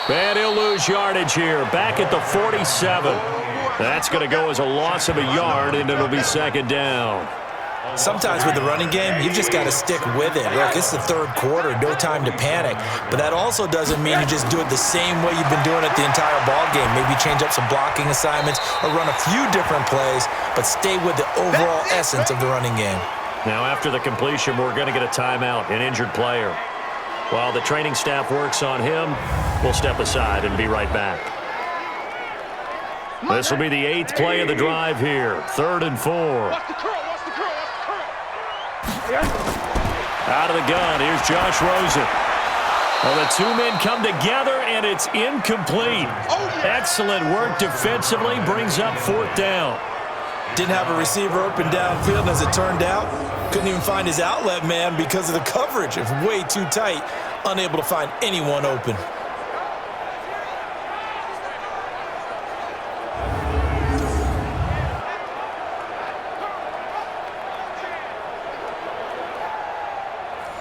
And he'll lose yardage here, back at the 47. That's going to go as a loss of a yard, and it'll be 2nd down. Sometimes with the running game, you've just got to stick with it. Look, it's the 3rd quarter, no time to panic. But that also doesn't mean you just do it the same way you've been doing it the entire ball game. Maybe change up some blocking assignments or run a few different plays, but stay with the overall essence of the running game. Now after the completion, we're going to get a timeout, an injured player. While the training staff works on him, we'll step aside and be right back. This will be the 8th play of the drive here. 3rd and 4. Watch the curl, watch the curl, watch the curl. Out of the gun, here's Josh Rosen. Well, the two men come together, and it's incomplete. Excellent work defensively, brings up 4th down. Didn't have a receiver open downfield, and as it turned out, couldn't even find his outlet man because of the coverage. It was way too tight, unable to find anyone open.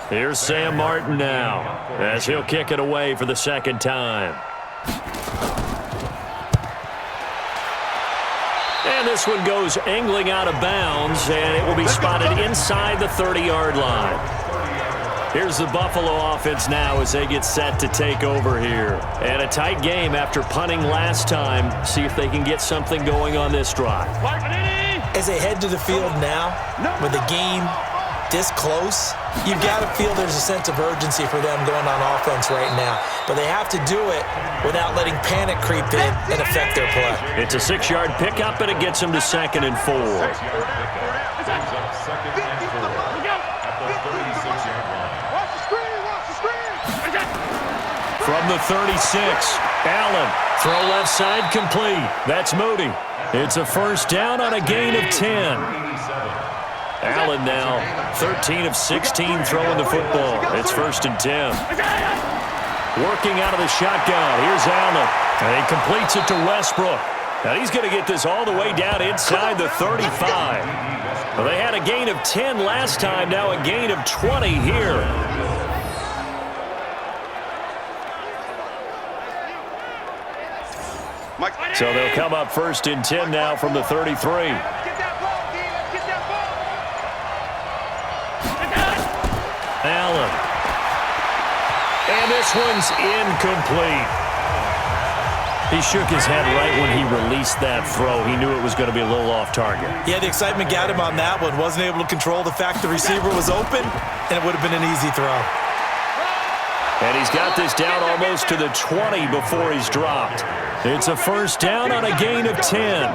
Here's Sam Martin now, as he'll kick it away for the 2nd time. And this one goes angling out of bounds, and it will be spotted inside the 30-yard line. Here's the Buffalo offense now as they get set to take over here. And a tight game after punting last time. See if they can get something going on this drive. As they head to the field now, with the game this close, you've got to feel there's a sense of urgency for them going on offense right now. But they have to do it without letting panic creep in and affect their play. It's a 6-yard pickup, and it gets them to 2nd and 4. Brings up 2nd and 4 at the 36-yard line. Watch the screen, watch the screen. From the 36, Allen, throw left side complete. That's Moody. It's a 1st down on a gain of 10. Allen now 13 of 16 throwing the football. It's 1st and 10. Working out of the shotgun. Here's Allen. And he completes it to Westbrook. And he's going to get this all the way down inside the 35. Well, they had a gain of 10 last time. Now a gain of 20 here. So they'll come up 1st and 10 now from the 33. Allen. And this one's incomplete. He shook his head right when he released that throw. He knew it was going to be a little off target. Yeah, the excitement got him on that one. Wasn't able to control the fact the receiver was open, and it would have been an easy throw. And he's got this down almost to the 20 before he's dropped. It's a 1st down on a gain of 10.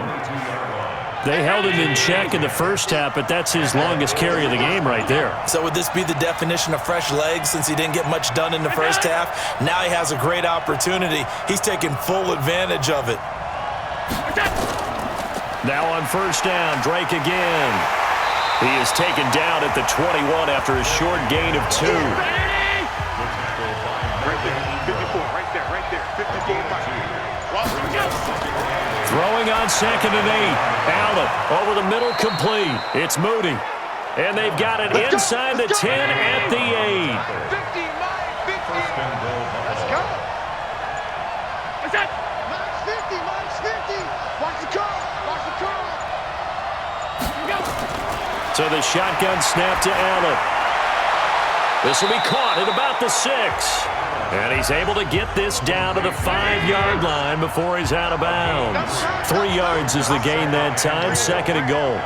They held him in check in the first half, but that's his longest carry of the game right there. So would this be the definition of fresh legs since he didn't get much done in the first half? Now he has a great opportunity. He's taking full advantage of it. Now on 1st down, Drake again. He is taken down at the 21 after a short gain of 2. Right there, 54, right there, 54. Throwing on 2nd and 8. Allen over the middle, complete. It's Moody. And they've got it inside the 10 at the 8. 50, 50. Let's go. What's that? Minus 50. Watch the curl. Watch the curl. So the shotgun snap to Allen. This will be caught at about the 6. And he's able to get this down to the 5-yard line before he's out of bounds. 3 yards is the gain that time, 2nd and goal.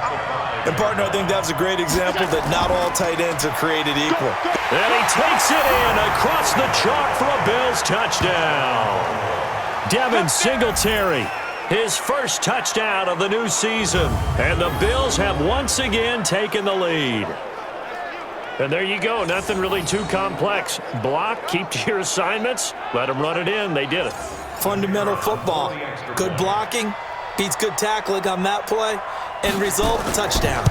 And, partner, I think that was a great example that not all tight ends are created equal. And he takes it in across the chalk for a Bills touchdown. Devin Singletary, his first touchdown of the new season. And the Bills have once again taken the lead. And there you go. Nothing really too complex. Block, keep to your assignments, let them run it in. They did it. Fundamental football. Good blocking beats good tackling on that play. End result, touchdown.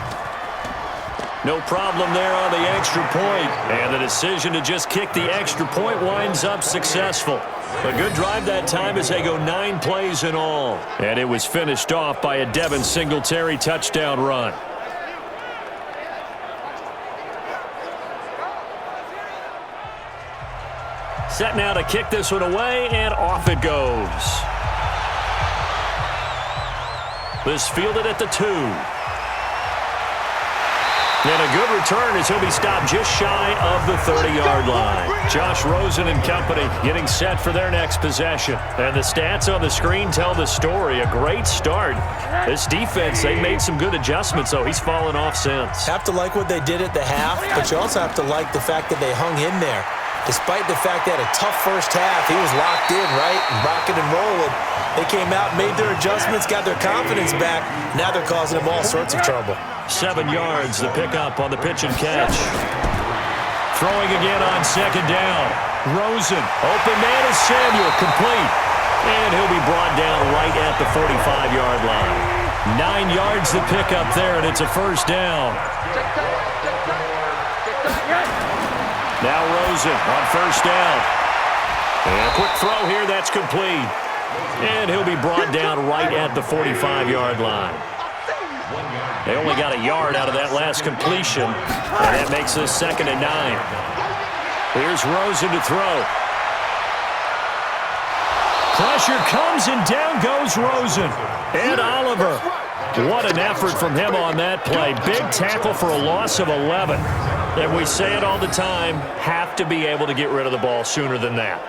No problem there on the extra point. And the decision to just kick the extra point winds up successful. A good drive that time as they go 9 plays in all. And it was finished off by a Devin Singletary touchdown run. Set now to kick this one away, and off it goes. This fielded at the 2. And a good return as he'll be stopped just shy of the 30-yard line. Josh Rosen and company getting set for their next possession. And the stats on the screen tell the story. A great start. This defense, they made some good adjustments, though. He's fallen off since. Have to like what they did at the half, but you also have to like the fact that they hung in there. Despite the fact they had a tough first half, he was locked in, right? Rocking and rolling. They came out, made their adjustments, got their confidence back. Now they're causing him all sorts of trouble. 7 yards, the pickup on the pitch and catch. Throwing again on second down. Rosen, open man is Samuel, complete. And he'll be brought down right at the 45-yard line. 9 yards the pickup there, and it's a first down. Now Rosen on first down. And a quick throw here, that's complete. And he'll be brought down right at the 45-yard line. They only got a yard out of that last completion, and that makes this 2nd and 9. Here's Rosen to throw. Pressure comes, and down goes Rosen. And Oliver. What an effort from him on that play. Big tackle for a loss of 11. And we say it all the time, have to be able to get rid of the ball sooner than that.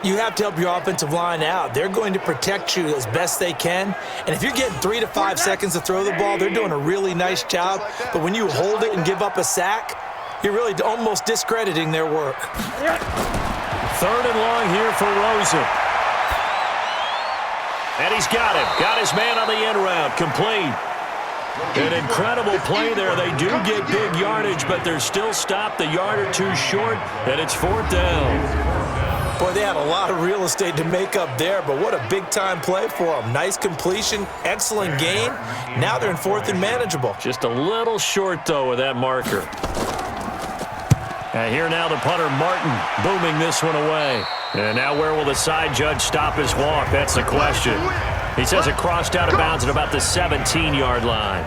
You have to help your offensive line out. They're going to protect you as best they can. And if you're getting 3 to 5 seconds to throw the ball, they're doing a really nice job. But when you hold it and give up a sack, you're really almost discrediting their work. 3rd and long here for Rosen. And he's got him. Got his man on the end route. Complete. An incredible play there. They do get big yardage, but they're still stopped a yard or two short, and it's 4th down. Boy, they had a lot of real estate to make up there, but what a big-time play for them. Nice completion, excellent gain. Now they're in 4th and manageable. Just a little short, though, with that marker. And here now the punter, Martin, booming this one away. And now where will the side judge stop his walk? That's the question. He says it crossed out of bounds at about the 17-yard line.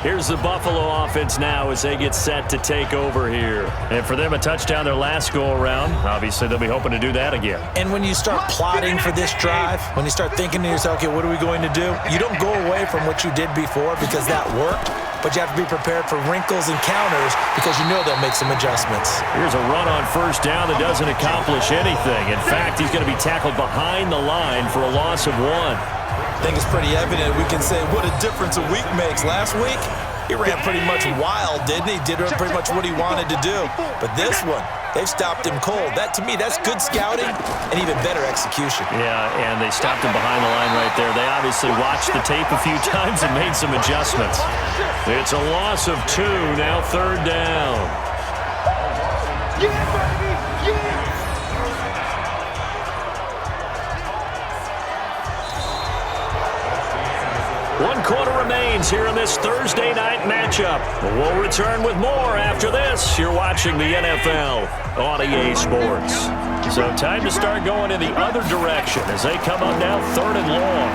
Here's the Buffalo offense now as they get set to take over here. And for them, a touchdown their last go-around. Obviously, they'll be hoping to do that again. And when you start plotting for this drive, when you start thinking to yourself, okay, what are we going to do? You don't go away from what you did before because that worked, but you have to be prepared for wrinkles and counters because you know they'll make some adjustments. Here's a run on first down that doesn't accomplish anything. In fact, he's going to be tackled behind the line for a loss of 1. I think it's pretty evident. We can say what a difference a week makes. Last week, he ran pretty much wild, didn't he? Did pretty much what he wanted to do. But this one, they've stopped him cold. That, to me, that's good scouting and even better execution. Yeah, and they stopped him behind the line right there. They obviously watched the tape a few times and made some adjustments. It's a loss of 2, now 3rd down. Yeah, baby! Yeah! 1 quarter remains here in this Thursday night matchup. We'll return with more after this. You're watching the NFL on EA Sports. So time to start going in the other direction as they come up now 3rd and long.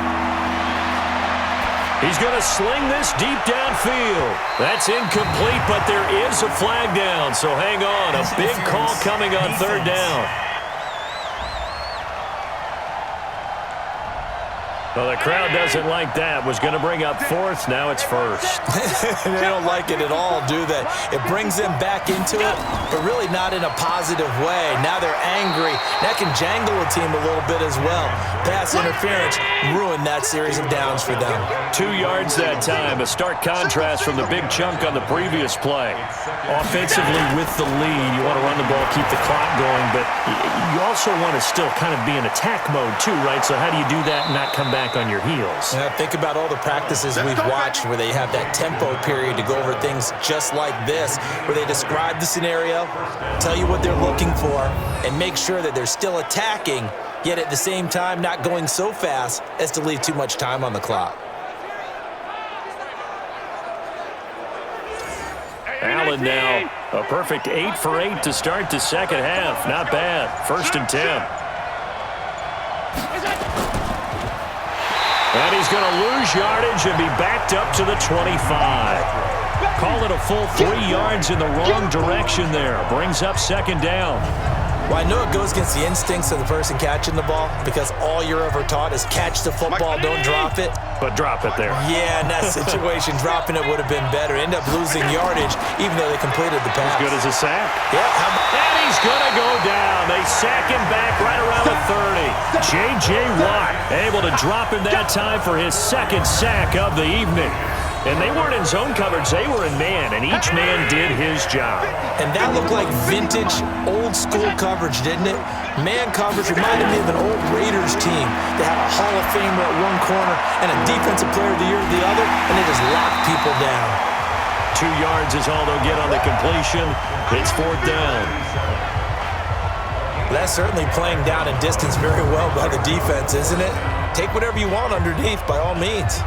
He's going to sling this deep downfield. That's incomplete, but there is a flag down, so hang on. A big call coming on 3rd down. Well, the crowd doesn't like that. Was going to bring up 4th. Now it's 1st. They don't like it at all, do they? It brings them back into it, but really not in a positive way. Now they're angry. That can jangle a team a little bit as well. Pass interference ruined that series of downs for them. 2 yards that time. A stark contrast from the big chunk on the previous play. Offensively with the lead, you want to run the ball, keep the clock going, but you also want to still kind of be in attack mode too, right? So how do you do that and not come back on your heels? Yeah, think about all the practices we've watched where they have that tempo period to go over things just like this, where they describe the scenario, tell you what they're looking for, and make sure that they're still attacking, yet at the same time not going so fast as to leave too much time on the clock. Allen now, a perfect 8 for 8 to start the second half. Not bad. 1st and 10. And he's going to lose yardage and be backed up to the 25. Call it a full 3 yards in the wrong direction there. Brings up 2nd down. Well, I know it goes against the instincts of the person catching the ball because all you're ever taught is catch the football, don't drop it. But drop it there. Yeah, in that situation, dropping it would have been better. End up losing yardage even though they completed the pass. As good as a sack. Yeah. And he's going to go down. They sack him back right around the 30. J.J. Watt able to drop him that time for his 2nd sack of the evening. And they weren't in zone coverage. They were in man, and each man did his job. And that looked like vintage, old-school coverage, didn't it? Man coverage reminded me of an old Raiders team. They had a Hall of Famer at one corner and a Defensive Player of the Year at the other, and they just locked people down. 2 yards is all they'll get on the completion. It's 4th down. That's certainly playing down in distance very well by the defense, isn't it? Take whatever you want underneath, by all means.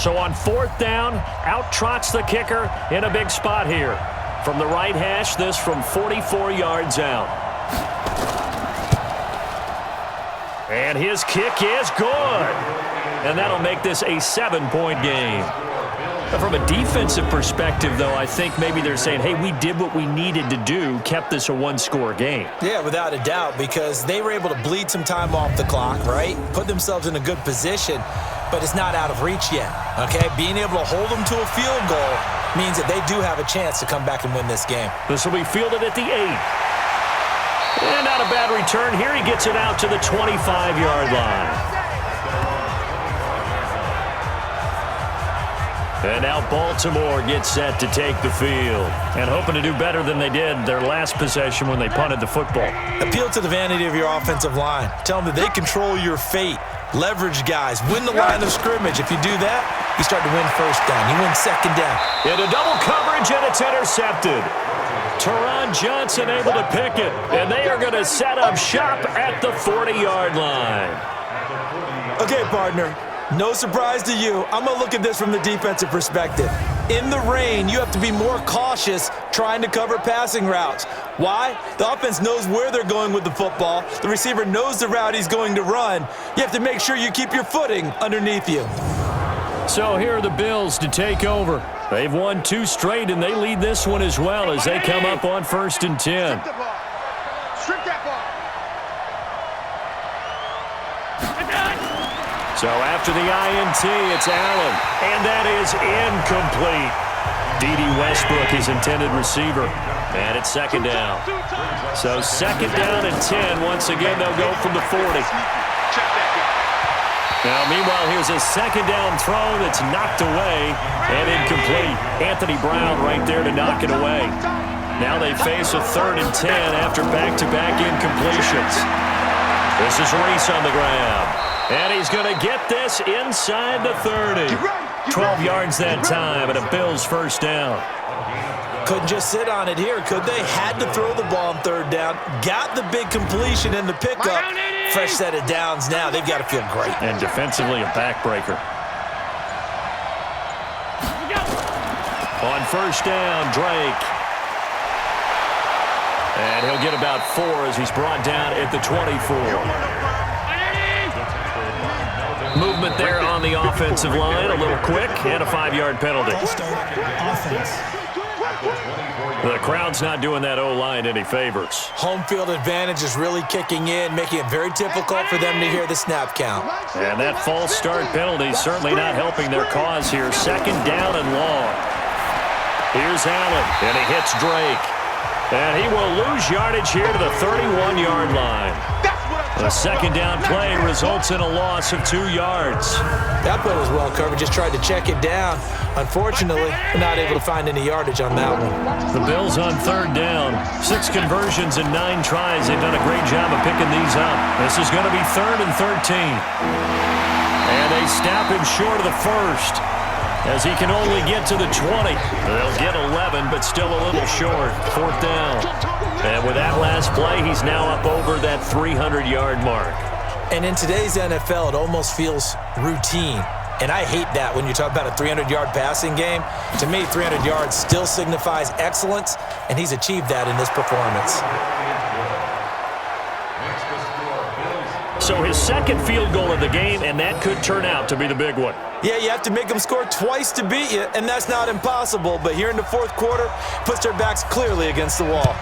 So on 4th down, out trots the kicker in a big spot here. From the right hash, this from 44 yards out. And his kick is good. And that'll make this a 7-point game. From a defensive perspective, though, I think maybe they're saying, hey, we did what we needed to do, kept this a 1-score game. Yeah, without a doubt, because they were able to bleed some time off the clock, right? Put themselves in a good position, but it's not out of reach yet, okay? Being able to hold them to a field goal means that they do have a chance to come back and win this game. This will be fielded at the 8. And not a bad return. Here he gets it out to the 25-yard line. And now Baltimore gets set to take the field. And hoping to do better than they did their last possession when they punted the football. Appeal to the vanity of your offensive line. Tell them that they control your fate. Leverage guys. Win the line of scrimmage. If you do that, you start to win 1st down. You win 2nd down. Into double coverage, and it's intercepted. Teron Johnson able to pick it. And they are going to set up shop at the 40-yard line. Okay, partner. No surprise to you. I'm going to look at this from the defensive perspective. In the rain, you have to be more cautious trying to cover passing routes. Why? The offense knows where they're going with the football. The receiver knows the route he's going to run. You have to make sure you keep your footing underneath you. So here are the Bills to take over. They've won 2 straight, and they lead this one as well as they come up on 1st and 10. Strip that ball. So after the INT, it's Allen, and that is incomplete. D.D. Westbrook, his intended receiver, and it's 2nd down. So 2nd down and 10. Once again, they'll go from the 40. Now, meanwhile, here's a 2nd down throw that's knocked away and incomplete. Anthony Brown right there to knock it away. Now they face a 3rd and 10 after back-to-back incompletions. This is Reese on the ground. And he's going to get this inside the 30. 12 yards that time, and a Bills 1st down. Couldn't just sit on it here, could they? Had to throw the ball on 3rd down. Got the big completion in the pickup. Fresh set of downs now. They've got to feel great. And defensively, a backbreaker. On 1st down, Drake. And he'll get about 4 as he's brought down at the 24. Movement there on the offensive line, a little quick, and a 5-yard penalty. The crowd's not doing that O-line any favors. Home field advantage is really kicking in, making it very difficult for them to hear the snap count. And that false start penalty certainly not helping their cause here. 2nd down and long. Here's Allen, and he hits Drake. And he will lose yardage here to the 31-yard line. The 2nd down play results in a loss of 2 yards. That play was well covered, just tried to check it down. Unfortunately, not able to find any yardage on that one. The Bills on 3rd down. 6 conversions and 9 tries. They've done a great job of picking these up. This is going to be 3rd and 13. And they snap him short of the 1st. As he can only get to the 20. They'll get 11, but still a little short. 4th down. And with that last play, he's now up over that 300-yard mark. And in today's NFL, it almost feels routine. And I hate that when you talk about a 300-yard passing game. To me, 300 yards still signifies excellence, and he's achieved that in this performance. So his 2nd field goal of the game, and that could turn out to be the big one. Yeah, you have to make them score twice to beat you, and that's not impossible. But here in the 4th quarter, puts their backs clearly against the wall.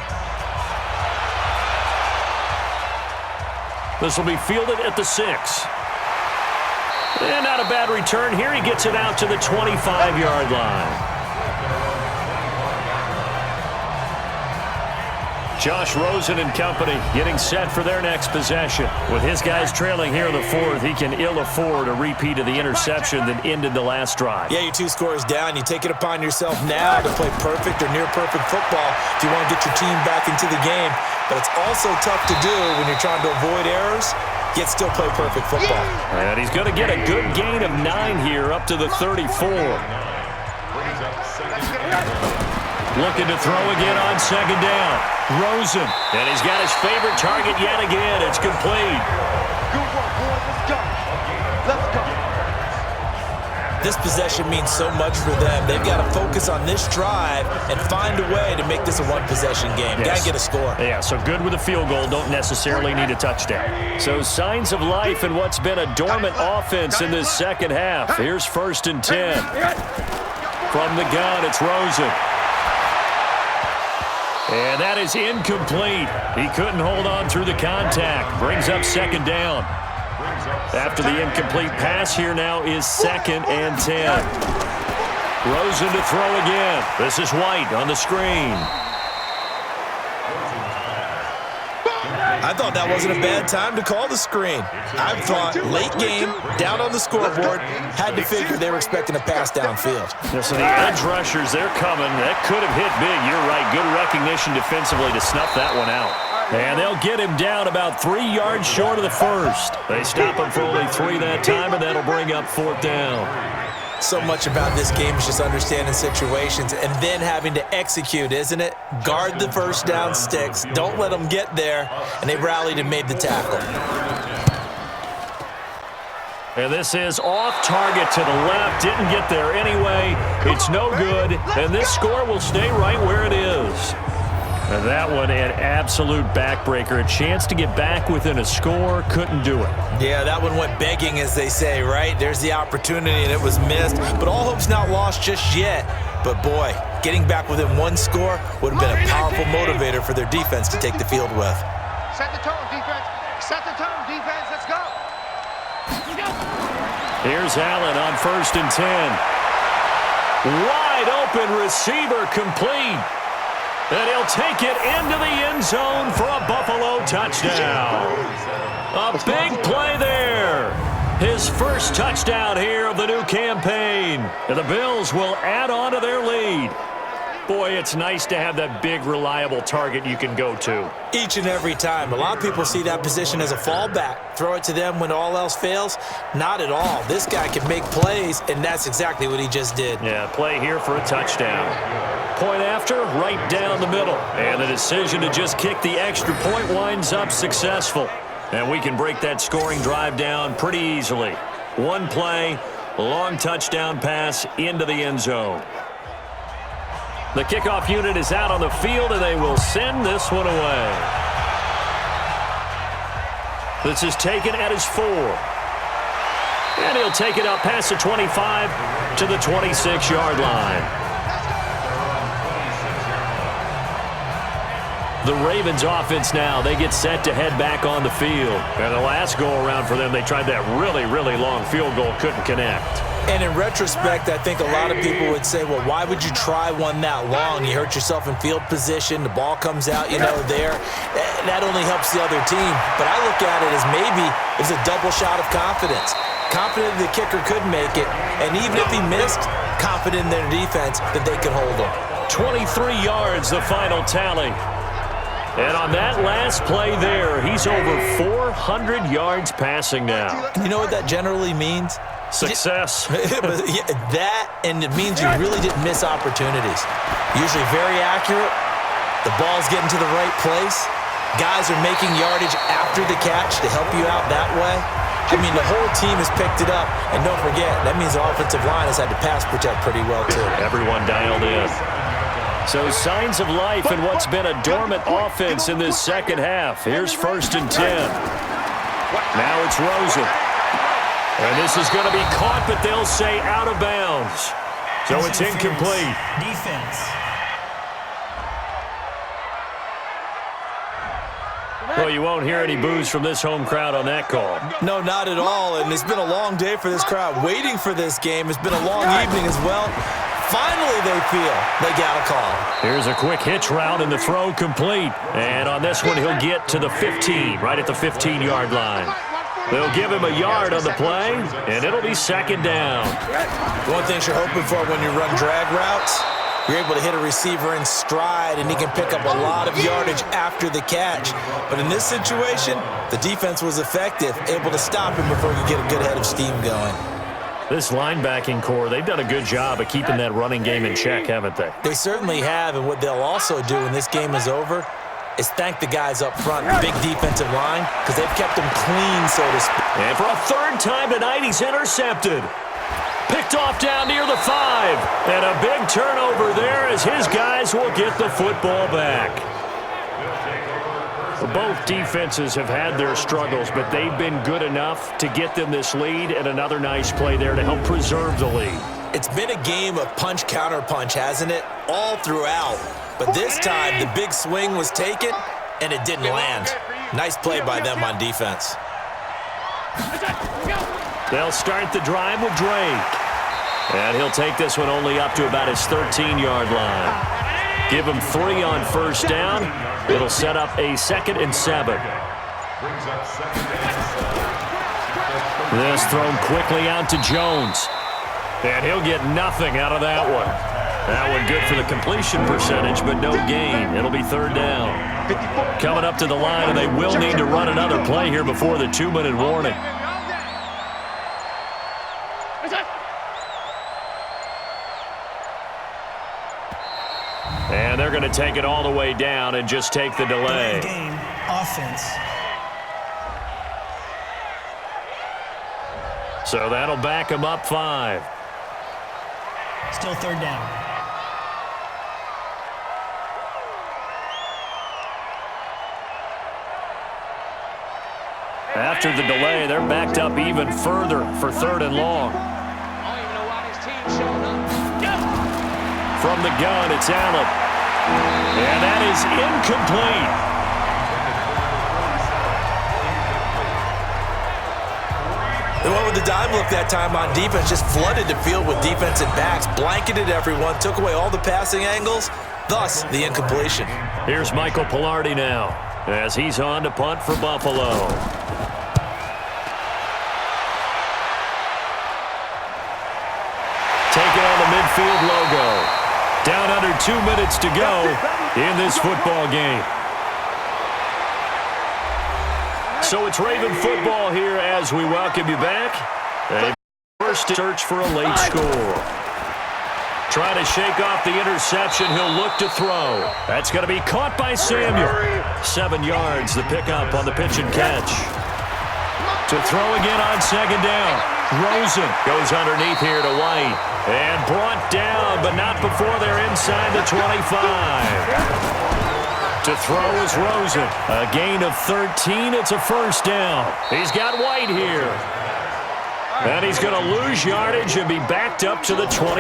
This will be fielded at the 6. And not a bad return. Here he gets it out to the 25-yard line. Josh Rosen and company getting set for their next possession. With his guys trailing here in the fourth, he can ill afford a repeat of the interception that ended the last drive. Yeah, you're 2 scores down. You take it upon yourself now to play perfect or near-perfect football if you want to get your team back into the game. But it's also tough to do when you're trying to avoid errors, yet still play perfect football. And he's going to get a good gain of 9 here up to the 34. Looking to throw again on second down. Rosen. And he's got his favorite target yet again. It's complete. Good work, boys. Let's go. Let's go. This possession means so much for them. They've got to focus on this drive and find a way to make this a one-possession game. Yes. Got to get a score. Yeah, so good with a field goal. Don't necessarily need a touchdown. So signs of life in what's been a dormant offense in this second half. Here's 1st and 10. From the gun, it's Rosen. And that is incomplete. He couldn't hold on through the contact. Brings up second down. After the incomplete pass, here now is 2nd and 10. Rosen to throw again. This is White on the screen. I thought that wasn't a bad time to call the screen. I thought late game, down on the scoreboard, had to figure they were expecting a pass downfield. So the edge rushers, they're coming. That could have hit big. You're right. Good recognition defensively to snuff that one out. And they'll get him down about 3 yards short of the first. They stop him for only 3 that time, and that'll bring up 4th down. So much about this game is just understanding situations and then having to execute, isn't it? Guard the first down sticks. Don't let them get there. And they rallied and made the tackle. And this is off target to the left. Didn't get there anyway. It's no good. And this score will stay right where it is. And that one, an absolute backbreaker. A chance to get back within a score. Couldn't do it. Yeah, that one went begging, as they say, right? There's the opportunity, and it was missed. But all hope's not lost just yet. But, boy, getting back within 1 score would have been a powerful motivator for their defense to take the field with. Set the tone, defense. Set the tone, defense. Let's go. Here's Allen on 1st and 10. Wide open receiver complete. And he'll take it into the end zone for a Buffalo touchdown. A big play there. His first touchdown here of the new campaign. And the Bills will add on to their lead. Boy, it's nice to have that big, reliable target you can go to. Each and every time. A lot of people see that position as a fallback. Throw it to them when all else fails. Not at all. This guy can make plays, and that's exactly what he just did. Yeah, play here for a touchdown. Point after, right down the middle. And the decision to just kick the extra point winds up successful. And we can break that scoring drive down pretty easily. 1 play, long touchdown pass into the end zone. The kickoff unit is out on the field, and they will send this one away. This is taken at his 4. And he'll take it up past the 25 to the 26-yard line. The Ravens offense now, they get set to head back on the field. And the last go-around for them, they tried that really, really long field goal, couldn't connect. And in retrospect, I think a lot of people would say, well, why would you try one that long? You hurt yourself in field position. The ball comes out, there. That only helps the other team. But I look at it as maybe it was a double shot of confidence. Confident the kicker could make it. And even if he missed, confident in their defense that they could hold him. 23 yards, the final tally. And on that last play there, he's over 400 yards passing now. You know what that generally means? Success. That, and it means you really didn't miss opportunities. Usually very accurate. The ball's getting to the right place. Guys are making yardage after the catch to help you out that way. I mean, the whole team has picked it up. And don't forget, that means the offensive line has had to pass protect pretty well, too. Everyone dialed in. So signs of life in what's been a dormant offense in this second half. Here's 1st and 10. Now it's Rosen. And this is going to be caught, but they'll say out of bounds. So it's incomplete. Defense. Well, you won't hear any boos from this home crowd on that call. No, not at all. And it's been a long day for this crowd. Waiting for this game. It's been a long evening as well. Finally, they feel they got a call. Here's a quick hitch route, and the throw complete. And on this one, he'll get to the 15, right at the 15-yard line. They'll give him a yard on the play, and it'll be second down. One thing you're hoping for when you run drag routes, you're able to hit a receiver in stride, and he can pick up a lot of yardage after the catch. But in this situation, the defense was effective, able to stop him before he could get a good head of steam going. This linebacking core, they've done a good job of keeping that running game in check, haven't they? They certainly have, and what they'll also do when this game is over is thank the guys up front, the big defensive line, because they've kept them clean, so to speak. And for a third time tonight, he's intercepted. Picked off down near the 5. And a big turnover there as his guys will get the football back. Both defenses have had their struggles, but they've been good enough to get them this lead, and another nice play there to help preserve the lead. It's been a game of punch-counter-punch, hasn't it? All throughout. But this time, the big swing was taken, and it didn't land. Nice play by them on defense. They'll start the drive with Drake. And he'll take this one only up to about his 13-yard line. Give him 3 on first down. It'll set up a 2nd and 7. This thrown quickly out to Jones. And he'll get nothing out of that one. That one good for the completion percentage, but no gain. It'll be 3rd down. Coming up to the line, and they will need to run another play here before the 2-minute warning. And they're going to take it all the way down and just take the delay. Game offense. So that'll back them up 5. Still 3rd down. After the delay, they're backed up even further for 3rd and long. From the gun, it's Allen. And that is incomplete. They went with the dime look that time on defense, just flooded the field with defensive backs, blanketed everyone, took away all the passing angles, thus the incompletion. Here's Michael Pilardi now as he's on to punt for Buffalo. Taking on the midfield logo. Down under 2 minutes to go in this football game. So it's Raven football here as we welcome you back. A first search for a late score. Trying to shake off the interception. He'll look to throw. That's going to be caught by Samuel. 7 yards, the pickup on the pitch and catch. To throw again on 2nd down. Rosen goes underneath here to White. And brought down, but not before they're inside the 25. To throw is Rosen. A gain of 13. It's a 1st down. He's got White here. And he's going to lose yardage and be backed up to the 25.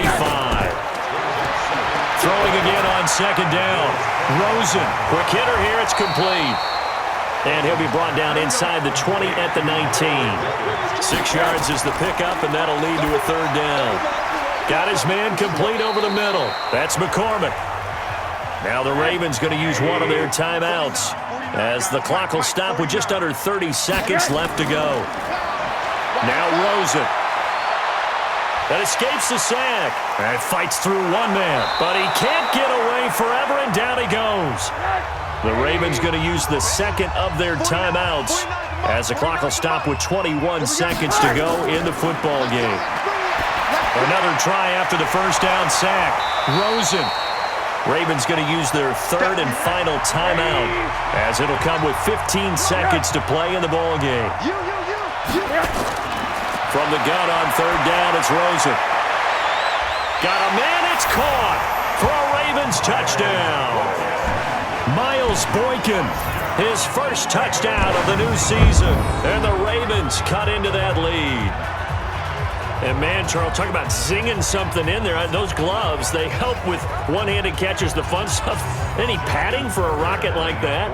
Throwing again on 2nd down. Rosen. Quick hitter here. It's complete. And he'll be brought down inside the 20 at the 19. 6 yards is the pickup, and that'll lead to a 3rd down. Got his man complete over the middle. That's McCormick. Now the Ravens going to use one of their timeouts as the clock will stop with just under 30 seconds left to go. Now Rosen. That escapes the sack. And fights through one man. But he can't get away forever, and down he goes. The Ravens going to use the 2nd of their timeouts as the clock will stop with 21 seconds to go in the football game. Another try after the 1st down sack. Rosen. Ravens going to use their 3rd and final timeout as it'll come with 15 seconds to play in the ball game. From the gun on 3rd down, it's Rosen. Got a man, it's caught for a Ravens touchdown. Miles Boykin, his first touchdown of the new season, and the Ravens cut into that lead. And man, Charles, talk about zinging something in there. Those gloves, they help with one-handed catches, the fun stuff. Any padding for a rocket like that?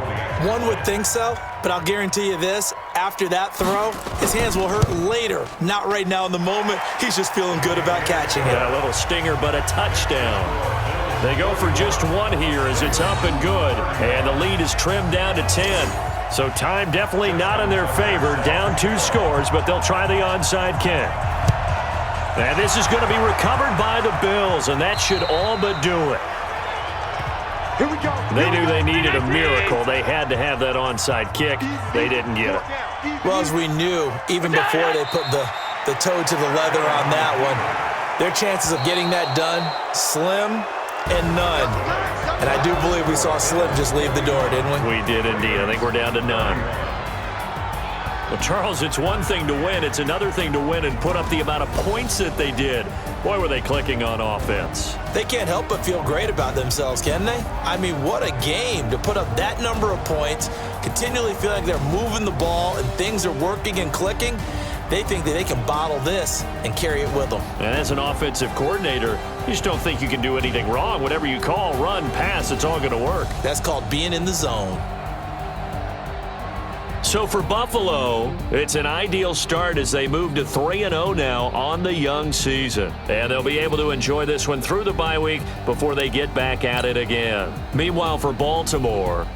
One would think so, but I'll guarantee you this. After that throw, his hands will hurt later. Not right now in the moment. He's just feeling good about catching it. Yeah, a little stinger, but a touchdown. They go for just one here as it's up and good. And the lead is trimmed down to 10. So time definitely not in their favor. Down 2 scores, but they'll try the onside kick. And this is going to be recovered by the Bills, and that should all but do it. Here we go. They knew they needed a miracle. They had to have that onside kick. They didn't get it. Well, as we knew, even before they put the toe to the leather on that one, their chances of getting that done, slim and none. And I do believe we saw Slim just leave the door, didn't we? We did indeed. I think we're down to none. Well, Charles, it's one thing to win. It's another thing to win and put up the amount of points that they did. Boy, were they clicking on offense. They can't help but feel great about themselves, can they? I mean, what a game to put up that number of points, continually feel like they're moving the ball and things are working and clicking. They think that they can bottle this and carry it with them. And as an offensive coordinator, you just don't think you can do anything wrong. Whatever you call, run, pass, it's all going to work. That's called being in the zone. So for Buffalo, it's an ideal start as they move to 3-0 now on the young season. And they'll be able to enjoy this one through the bye week before they get back at it again. Meanwhile, for Baltimore,